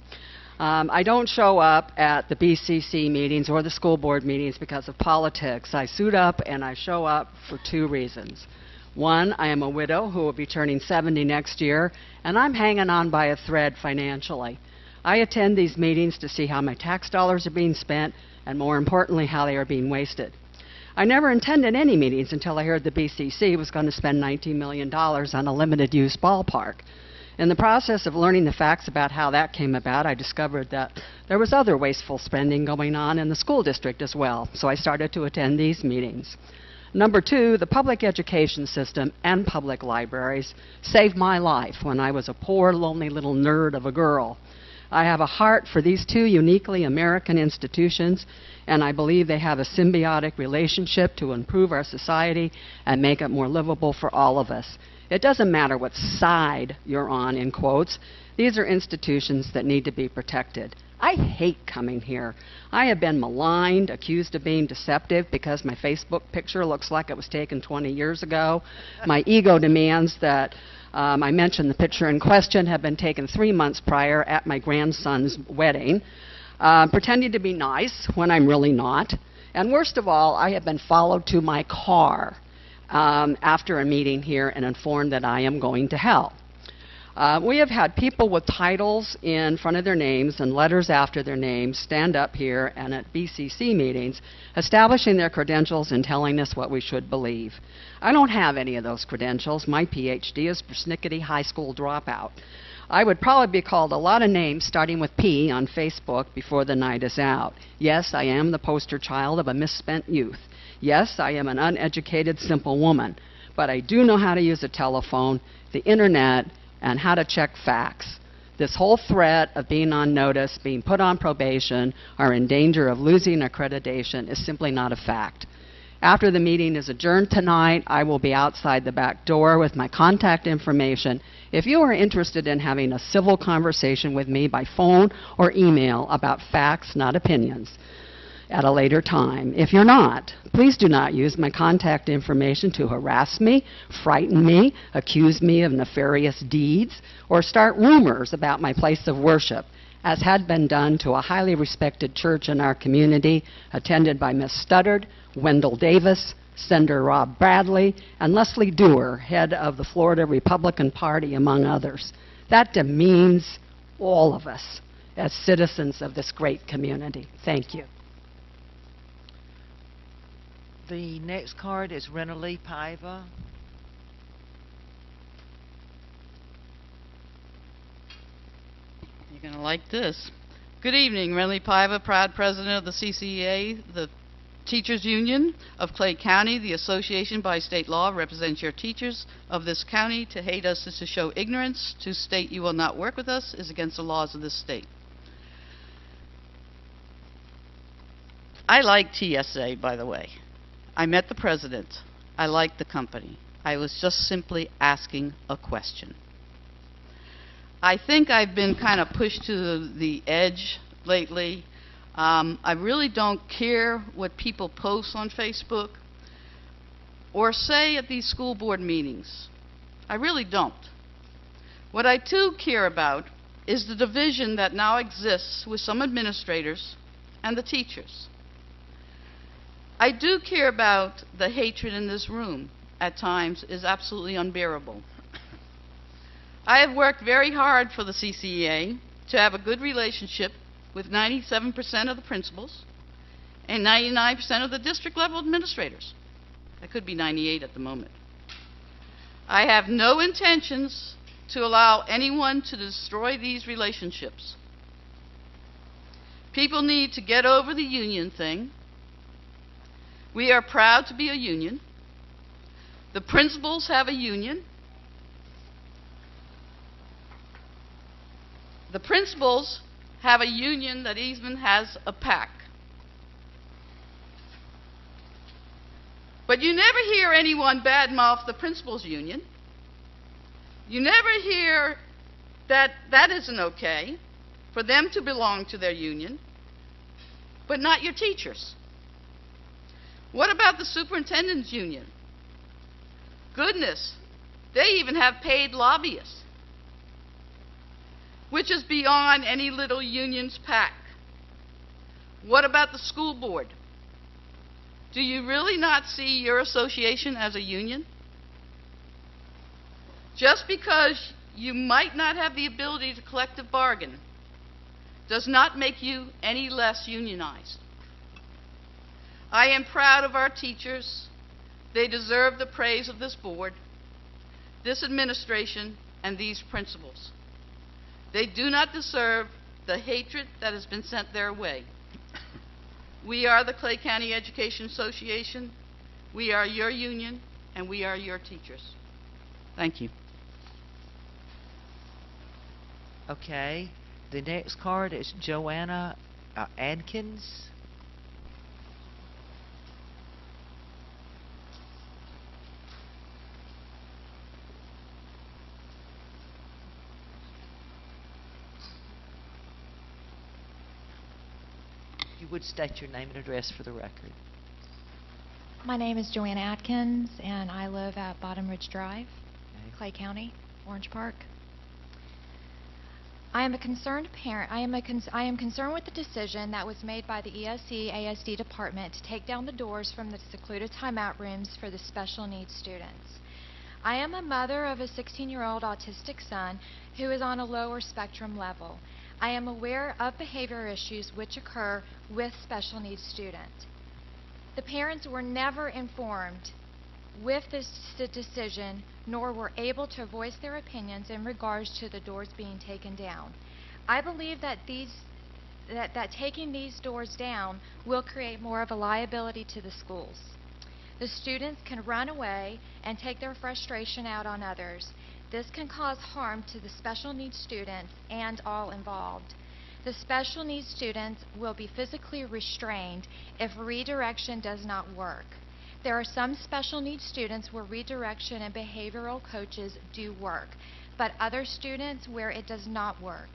I don't show up at the BCC meetings or the school board meetings because of politics. I suit up and I show up for two reasons. One, I am a widow who will be turning 70 next year, and I'm hanging on by a thread financially. I attend these meetings to see how my tax dollars are being spent, and more importantly, how they are being wasted. I never attended any meetings until I heard the BCC was going to spend $19 million on a limited-use ballpark. In the process of learning the facts about how that came about, I discovered that there was other wasteful spending going on in the school district as well, so I started to attend these meetings. Number two, the public education system and public libraries saved my life when I was a poor, lonely little nerd of a girl. I have a heart for these two uniquely American institutions, and I believe they have a symbiotic relationship to improve our society and make it more livable for all of us. It doesn't matter what side you're on, in quotes. These are institutions that need to be protected. I hate coming here. I have been maligned, accused of being deceptive because my Facebook picture looks like it was taken 20 years ago. My ego demands that I mention the picture in question had been taken 3 months prior at my grandson's wedding, pretending to be nice when I'm really not. And worst of all, I have been followed to my car after a meeting here and informed that I am going to hell. We have had people with titles in front of their names and letters after their names stand up here and at BCC meetings establishing their credentials and telling us what we should believe. I don't have any of those credentials. My PhD is persnickety high school dropout. I would probably be called a lot of names starting with P on Facebook before the night is out. Yes, I am the poster child of a misspent youth. Yes, I am an uneducated, simple woman. But I do know how to use a telephone, the internet, and how to check facts. This whole threat of being on notice, being put on probation, or in danger of losing accreditation is simply not a fact. After the meeting is adjourned tonight, I will be outside the back door with my contact information if you are interested in having a civil conversation with me by phone or email about facts, not opinions, at a later time. If you're not, please do not use my contact information to harass me, frighten me, accuse me of nefarious deeds, or start rumors about my place of worship, as had been done to a highly respected church in our community, attended by Miss Studdard, Wendell Davis, Senator Rob Bradley, and Leslie Dewar, head of the Florida Republican Party, among others. That demeans all of us as citizens of this great community. Thank you. The next card is Renalee Paiva. You're going to like this. Good evening, Renly Paiva, proud president of the CCEA, the Teachers Union of Clay County. The association by state law represents your teachers of this county. To hate us is to show ignorance. To state you will not work with us is against the laws of this state. I like TSA, by the way. I met the president. I like the company. I was just simply asking a question. I think I've been kind of pushed to the edge lately. I really don't care what people post on Facebook or say at these school board meetings. I really don't. What I do care about is the division that now exists with some administrators and the teachers. I do care about the hatred in this room at times is absolutely unbearable. I have worked very hard for the CCEA to have a good relationship with 97% of the principals and 99% of the district level administrators. That could be 98 at the moment. I have no intentions to allow anyone to destroy these relationships. People need to get over the union thing. We are proud to be a union. The principals have a union. The principals have a union that even has a PAC. But you never hear anyone badmouth the principals union. You never hear that that isn't okay for them to belong to their union, but not your teachers. What about the superintendent's union? Goodness, they even have paid lobbyists, which is beyond any little union's PAC. What about the school board? Do you really not see your association as a union? Just because you might not have the ability to collective bargain does not make you any less unionized. I am proud of our teachers. They deserve the praise of this board, this administration, and these principals. They do not deserve the hatred that has been sent their way. We are the Clay County Education Association. We are your union, and we are your teachers. Thank you. Okay. The next card is Joanna Adkins. You would state your name and address for the record. My name is Joanna Atkins, and I live at Bottom Ridge Drive, Clay County, Orange Park. I am a concerned parent. I am concerned with the decision that was made by the ESE ASD department to take down the doors from the secluded timeout rooms for the special needs students. I am a mother of a 16-year-old autistic son who is on a lower spectrum level. I am aware of behavior issues which occur with special needs students. The parents were never informed with this decision, nor were able to voice their opinions in regards to the doors being taken down. I believe that taking these doors down will create more of a liability to the schools. The students can run away and take their frustration out on others. This can cause harm to the special needs students and all involved. The special needs students will be physically restrained if redirection does not work. There are some special needs students where redirection and behavioral coaches do work, but other students where it does not work.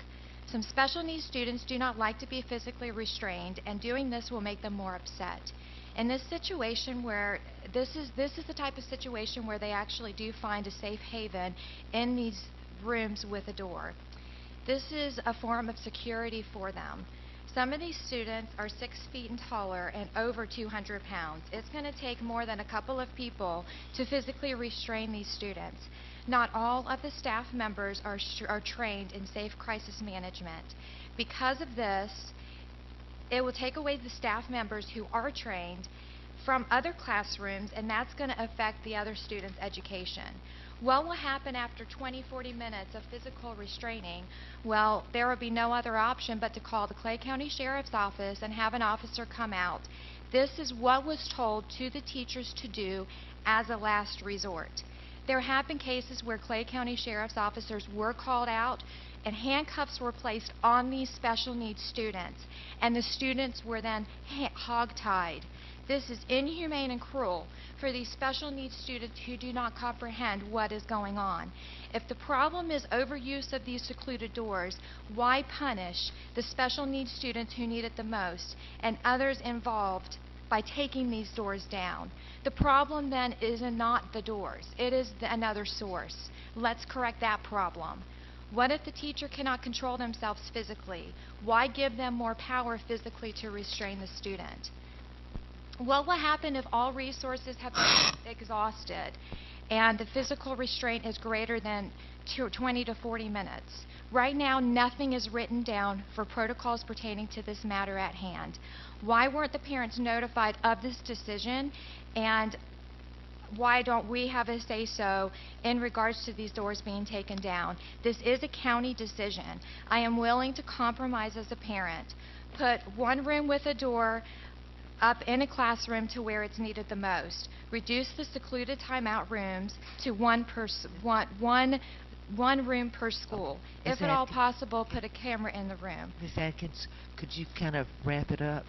Some special needs students do not like to be physically restrained, and doing this will make them more upset. In this situation where this is the type of situation where they actually do find a safe haven in these rooms with a door. This is a form of security for them. Some of these students are 6 feet and taller and over 200 pounds. It's going to take more than a couple of people to physically restrain these students. Not all of the staff members are trained in safe crisis management. Because of this, it will take away the staff members who are trained from other classrooms, and that's going to affect the other students' education. What will happen after 20-40 minutes of physical restraining? Well, there will be no other option but to call the Clay County Sheriff's Office and have an officer come out. This is what was told to the teachers to do as a last resort. There have been cases where Clay County Sheriff's officers were called out and handcuffs were placed on these special needs students, and the students were then hog-tied. This is inhumane and cruel for these special needs students who do not comprehend what is going on. If the problem is overuse of these secluded doors, why punish the special needs students who need it the most and others involved by taking these doors down? The problem then is not the doors. It is another source. Let's correct that problem. What if the teacher cannot control themselves physically? Why give them more power physically to restrain the student? What will happen if all resources have been exhausted and the physical restraint is greater than 20 to 40 minutes? Right now, nothing is written down for protocols pertaining to this matter at hand. Why weren't the parents notified of this decision, and why don't we have a say-so in regards to these doors being taken down? This is a county decision. I am willing to compromise as a parent. Put one room with a door up in a classroom to where it's needed the most. Reduce the secluded timeout rooms to one room per school. Ms. If at all Atkins. possible, put a camera in the room. Ms. Atkins, could you kind of wrap it up?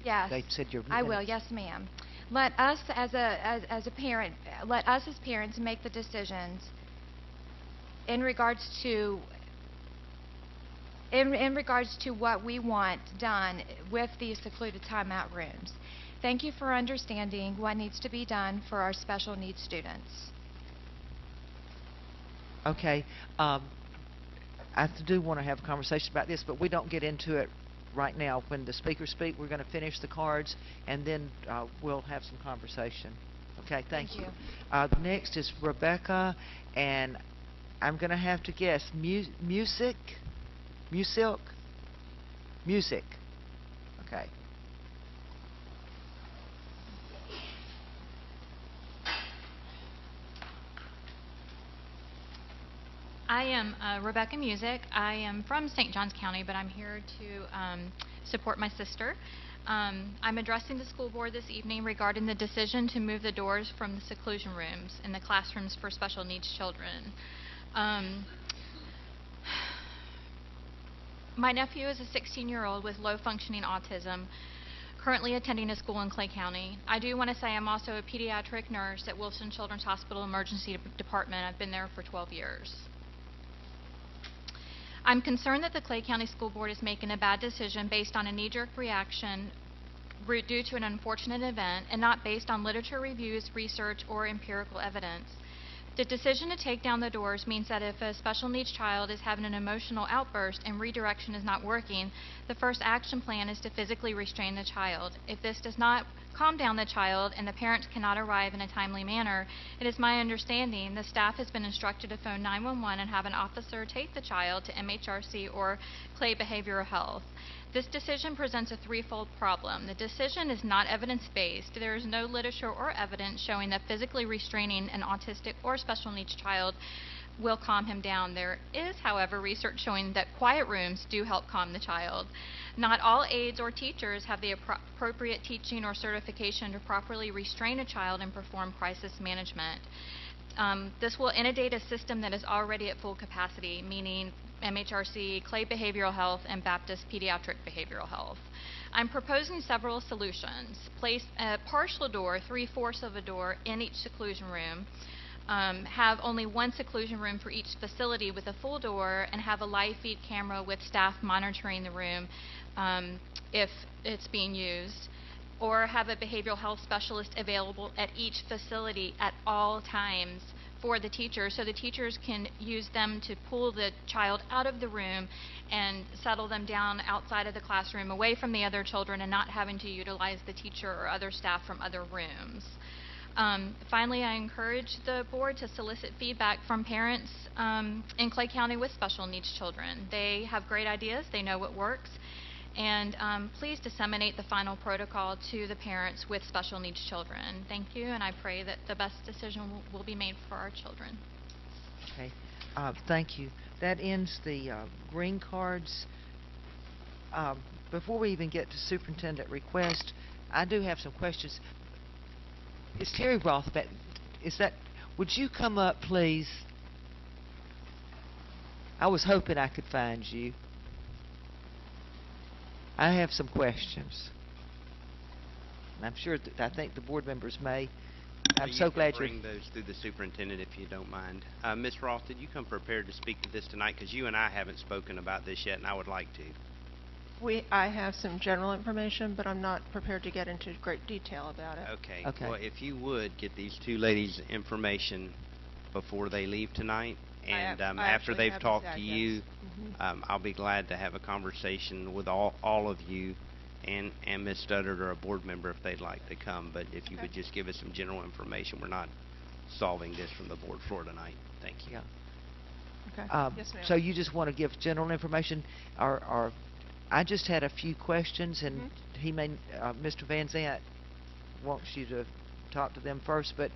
Yes, They said you're I will. Yes, ma'am. Let us as a parent, let us as parents make the decisions in regards to what we want done with these secluded timeout rooms. Thank you for understanding what needs to be done for our special needs students. Okay. I do want to have a conversation about this, but we don't get into it right now. When the speakers speak, we're going to finish the cards, and then we'll have some conversation. Okay, thank you. Next is Rebecca, and I'm going to have to guess. Music? Okay. I am Rebecca Music. I am from St. Johns County, but I'm here to support my sister. I'm addressing the school board this evening regarding the decision to move the doors from the seclusion rooms in the classrooms for special needs children. My nephew is a 16-year-old with low-functioning autism, currently attending a school in Clay County. I do want to say I'm also a pediatric nurse at Wilson Children's Hospital Emergency Department. I've been there for 12 years. I'm concerned that the Clay County School Board is making a bad decision based on a knee-jerk reaction due to an unfortunate event and not based on literature reviews, research, or empirical evidence. The decision to take down the doors means that if a special needs child is having an emotional outburst and redirection is not working, the first action plan is to physically restrain the child. If this does not calm down the child and the parents cannot arrive in a timely manner, it is my understanding the staff has been instructed to phone 911 and have an officer take the child to MHRC or Clay Behavioral Health. This decision presents a threefold problem. The decision is not evidence-based. There is no literature or evidence showing that physically restraining an autistic or special needs child will calm him down. There is, however, research showing that quiet rooms do help calm the child. Not all aides or teachers have the appropriate teaching or certification to properly restrain a child and perform crisis management. This will inundate a system that is already at full capacity, meaning MHRC, Clay Behavioral Health, and Baptist Pediatric Behavioral Health. I'm proposing several solutions. Place a partial door, 3/4 of a door, in each seclusion room. Have only one seclusion room for each facility with a full door, and have a live feed camera with staff monitoring the room if it's being used. Or have a behavioral health specialist available at each facility at all times for the teachers, so the teachers can use them to pull the child out of the room and settle them down outside of the classroom, away from the other children, and not having to utilize the teacher or other staff from other rooms. Finally, I encourage the board to solicit feedback from parents in Clay County with special needs children. They have great ideas, they know what works, and please disseminate the final protocol to the parents with special needs children. Thank you, and I pray that the best decision will be made for our children. Okay. Thank you. That ends the green cards. Before we even get to superintendent request, I do have some questions. Is Terry Roth back? Would you come up, please? I was hoping I could find you. I have some questions. And I'm sure that I think the board members may. I'm so glad you're... bring those through the superintendent if you don't mind. Ms. Roth, did you come prepared to speak to this tonight? Because you and I haven't spoken about this yet, and I would like to. I have some general information, but I'm not prepared to get into great detail about it. Okay. Well, if you would get these two ladies information before they leave tonight, and after they've talked to you, I'll be glad to have a conversation with all of you and Ms. Studdard or a board member if they'd like to come. But if you could just give us some general information, we're not solving this from the board floor tonight. Thank you. Okay. Yes, ma'am. So you just want to give general information, or I just had a few questions, and he may, Mr. Van Zant wants you to talk to them first. But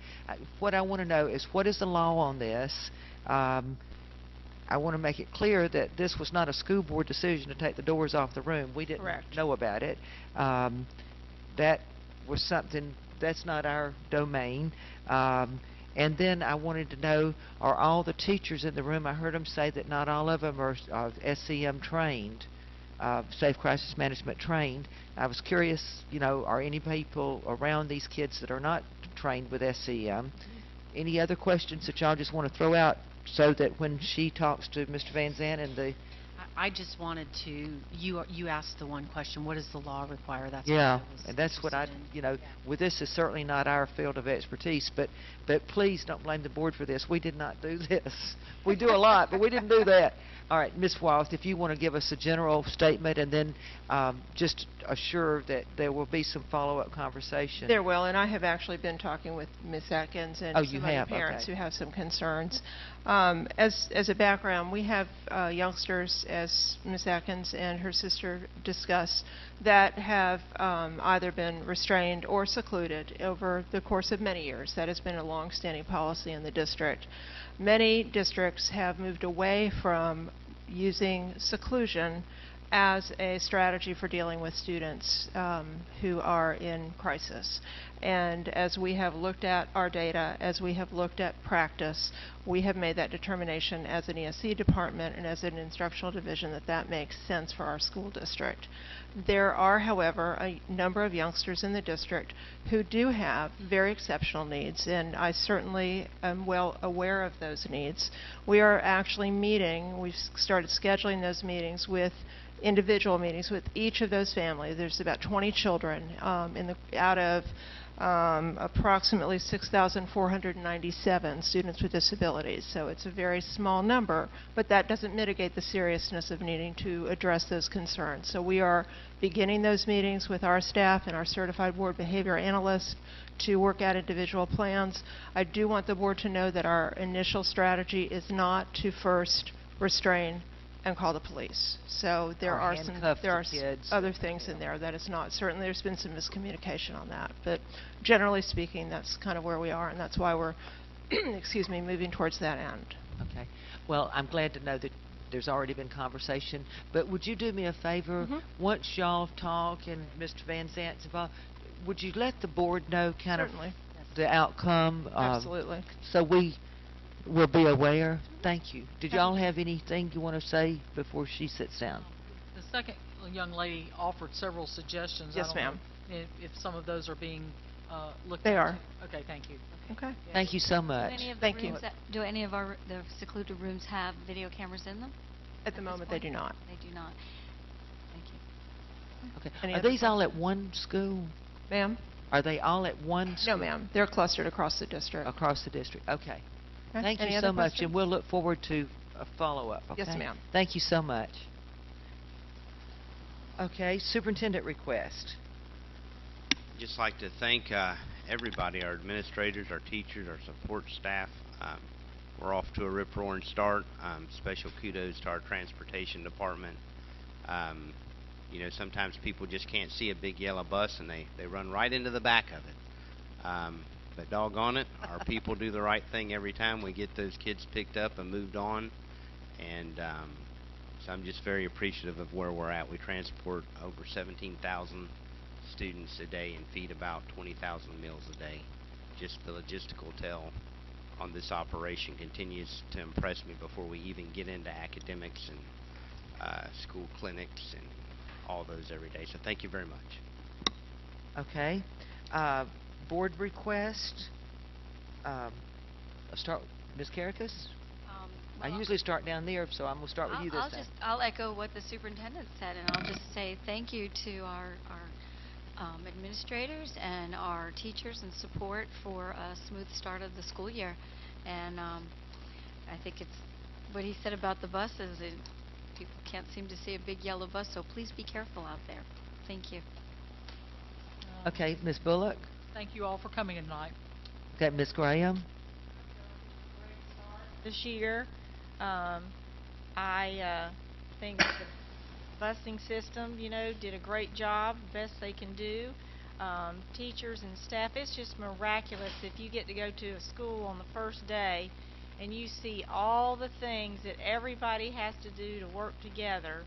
what I want to know is, what is the law on this? I want to make it clear that this was not a school board decision to take the doors off the room. We didn't know about it. That was something that's not our domain. And then I wanted to know, are all the teachers in the room? I heard them say that not all of them are SCM trained, Safe Crisis Management trained. I was curious, are any people around these kids that are not trained with SCM? Any other questions that y'all just want to throw out so that when she talks to Mr. Van Zant and the... I just wanted to, you asked the one question, what does the law require? That's yeah, and that's what I, with this is certainly not our field of expertise, but please don't blame the board for this. We did not do this. We do a lot, but we didn't do that. All right, Ms. Wyeth, if you want to give us a general statement and then just assure that there will be some follow-up conversation. There will, and I have actually been talking with Ms. Atkins and some other parents who have some concerns. As a background, we have youngsters, as Ms. Atkins and her sister discussed, that have either been restrained or secluded over the course of many years. That has been a long-standing policy in the district. Many districts have moved away from using seclusion as a strategy for dealing with students who are in crisis. And as we have looked at our data, as we have looked at practice, we have made that determination as an ESC department and as an instructional division that that makes sense for our school district. There are, however, a number of youngsters in the district who do have very exceptional needs, and I certainly am well aware of those needs. We are actually meeting, we've started scheduling those meetings with individual meetings with each of those families. There's about 20 children out of approximately 6,497 students with disabilities. So it's a very small number, but that doesn't mitigate the seriousness of needing to address those concerns. So we are beginning those meetings with our staff and our certified board behavior analysts to work out individual plans. I do want the board to know that our initial strategy is not to first restrain and call the police. So there are other things in there that is not. Certainly there's been some miscommunication on that, but generally speaking, that's kind of where we are, and that's why we're excuse me, moving towards that end. Okay. Well, I'm glad to know that there's already been conversation, but would you do me a favor? Once y'all talk and Mr. Van Zant's involved, would you let the board know kind Certainly. of the outcome? Absolutely. So we'll be aware. Thank you. Did y'all have anything you want to say before she sits down? The second young lady offered several suggestions. Yes, ma'am. If some of those are being looked They into. are. Okay, thank you. Okay. Yeah. Thank you so much. Thank you. Do any of the secluded rooms have video cameras in them? At the moment, they do not. They do not. Thank you. Okay. Any Are other these all at one school? Ma'am? Are they all at one school? No, ma'am. They're clustered across the district. Across the district. Okay. Thank Any you other so much, questions? and we'll look forward to a follow-up. Okay? Yes, ma'am. Thank you so much. Okay, superintendent request. Just like to thank everybody, our administrators, our teachers, our support staff. We're off to a rip-roaring start. Special kudos to our transportation department. You know, sometimes people just can't see a big yellow bus and they run right into the back of it. But doggone it, our people do the right thing every time. We get those kids picked up and moved on. And so I'm just very appreciative of where we're at. We transport over 17,000 students a day and feed about 20,000 meals a day. Just the logistical tell on this operation continues to impress me before we even get into academics and school clinics and all those every day. So thank you very much. Okay. Board request. I'll start with Ms. Karakis. I usually start down there, so I'm going to start with you this time. I'll echo what the superintendent said, and I'll just say thank you to our administrators and our teachers and support for a smooth start of the school year. And I think it's what he said about the buses. People can't seem to see a big yellow bus, so please be careful out there. Thank you. Okay, Ms. Bullock. Thank you all for coming tonight. Okay, Ms. Graham. This year, I think the busing system, did a great job, best they can do. Teachers and staff, it's just miraculous if you get to go to a school on the first day and you see all the things that everybody has to do to work together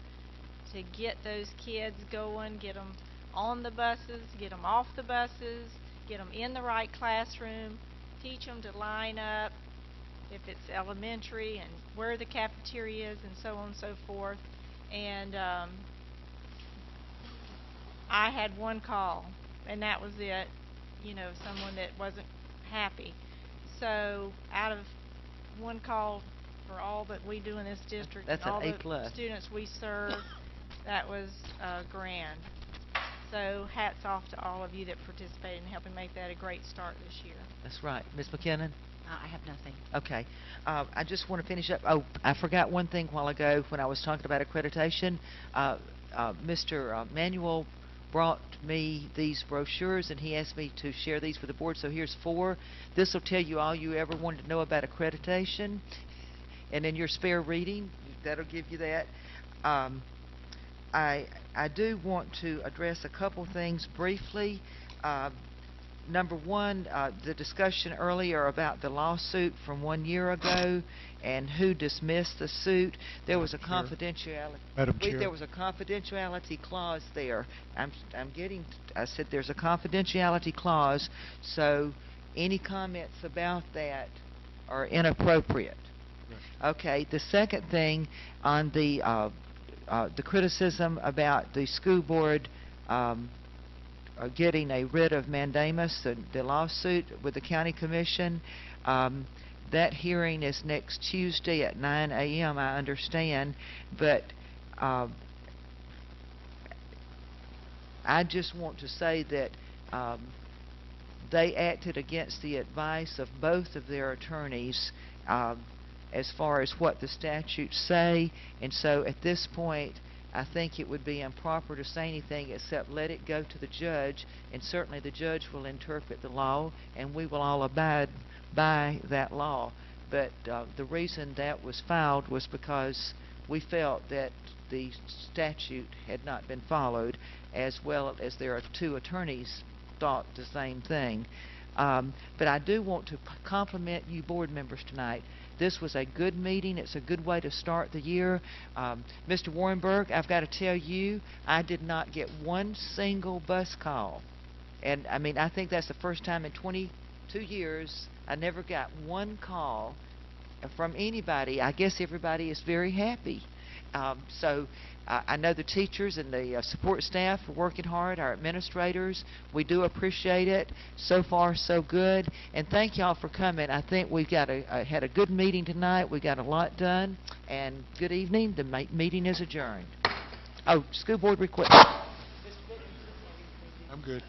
to get those kids going, get them on the buses, get them off the buses, get them in the right classroom, teach them to line up if it's elementary and where the cafeteria is and so on and so forth. And I had one call, and that was it, someone that wasn't happy. So out of one call for all that we do in this district and all the students we serve, that was grand. So hats off to all of you that participated in helping make that a great start this year. That's right. Ms. McKinnon? I have nothing. Okay. I just want to finish up. Oh, I forgot one thing a while ago when I was talking about accreditation. Mr. Manuel brought me these brochures, and he asked me to share these with the board. So here's 4. This will tell you all you ever wanted to know about accreditation. And in your spare reading, that'll give you that. I do want to address a couple things briefly. Number one, the discussion earlier about the lawsuit from 1 year ago and who dismissed the suit. There was a confidentiality. Madam Chair. There was a confidentiality clause there. I said there's a confidentiality clause, so any comments about that are inappropriate. Okay. The second thing on the criticism about the school board getting a writ of mandamus, the lawsuit with the county commission. That hearing is next Tuesday at 9 a.m., I understand, but I just want to say that they acted against the advice of both of their attorneys as far as what the statutes say, and so at this point I think it would be improper to say anything except let it go to the judge, and certainly the judge will interpret the law, and we will all abide by that law. But the reason that was filed was because we felt that the statute had not been followed, as well as their two attorneys thought the same thing. But I do want to compliment you board members tonight. This was a good meeting. It's a good way to start the year. Mr. Warrenberg, I've got to tell you, I did not get one single bus call. And I mean, I think that's the first time in 22 years I never got one call from anybody. I guess everybody is very happy. So I know the teachers and the support staff are working hard, our administrators. We do appreciate it. So far, so good. And thank y'all for coming. I think we've got had a good meeting tonight. We got a lot done. And good evening. The meeting is adjourned. Oh, school board request. I'm good.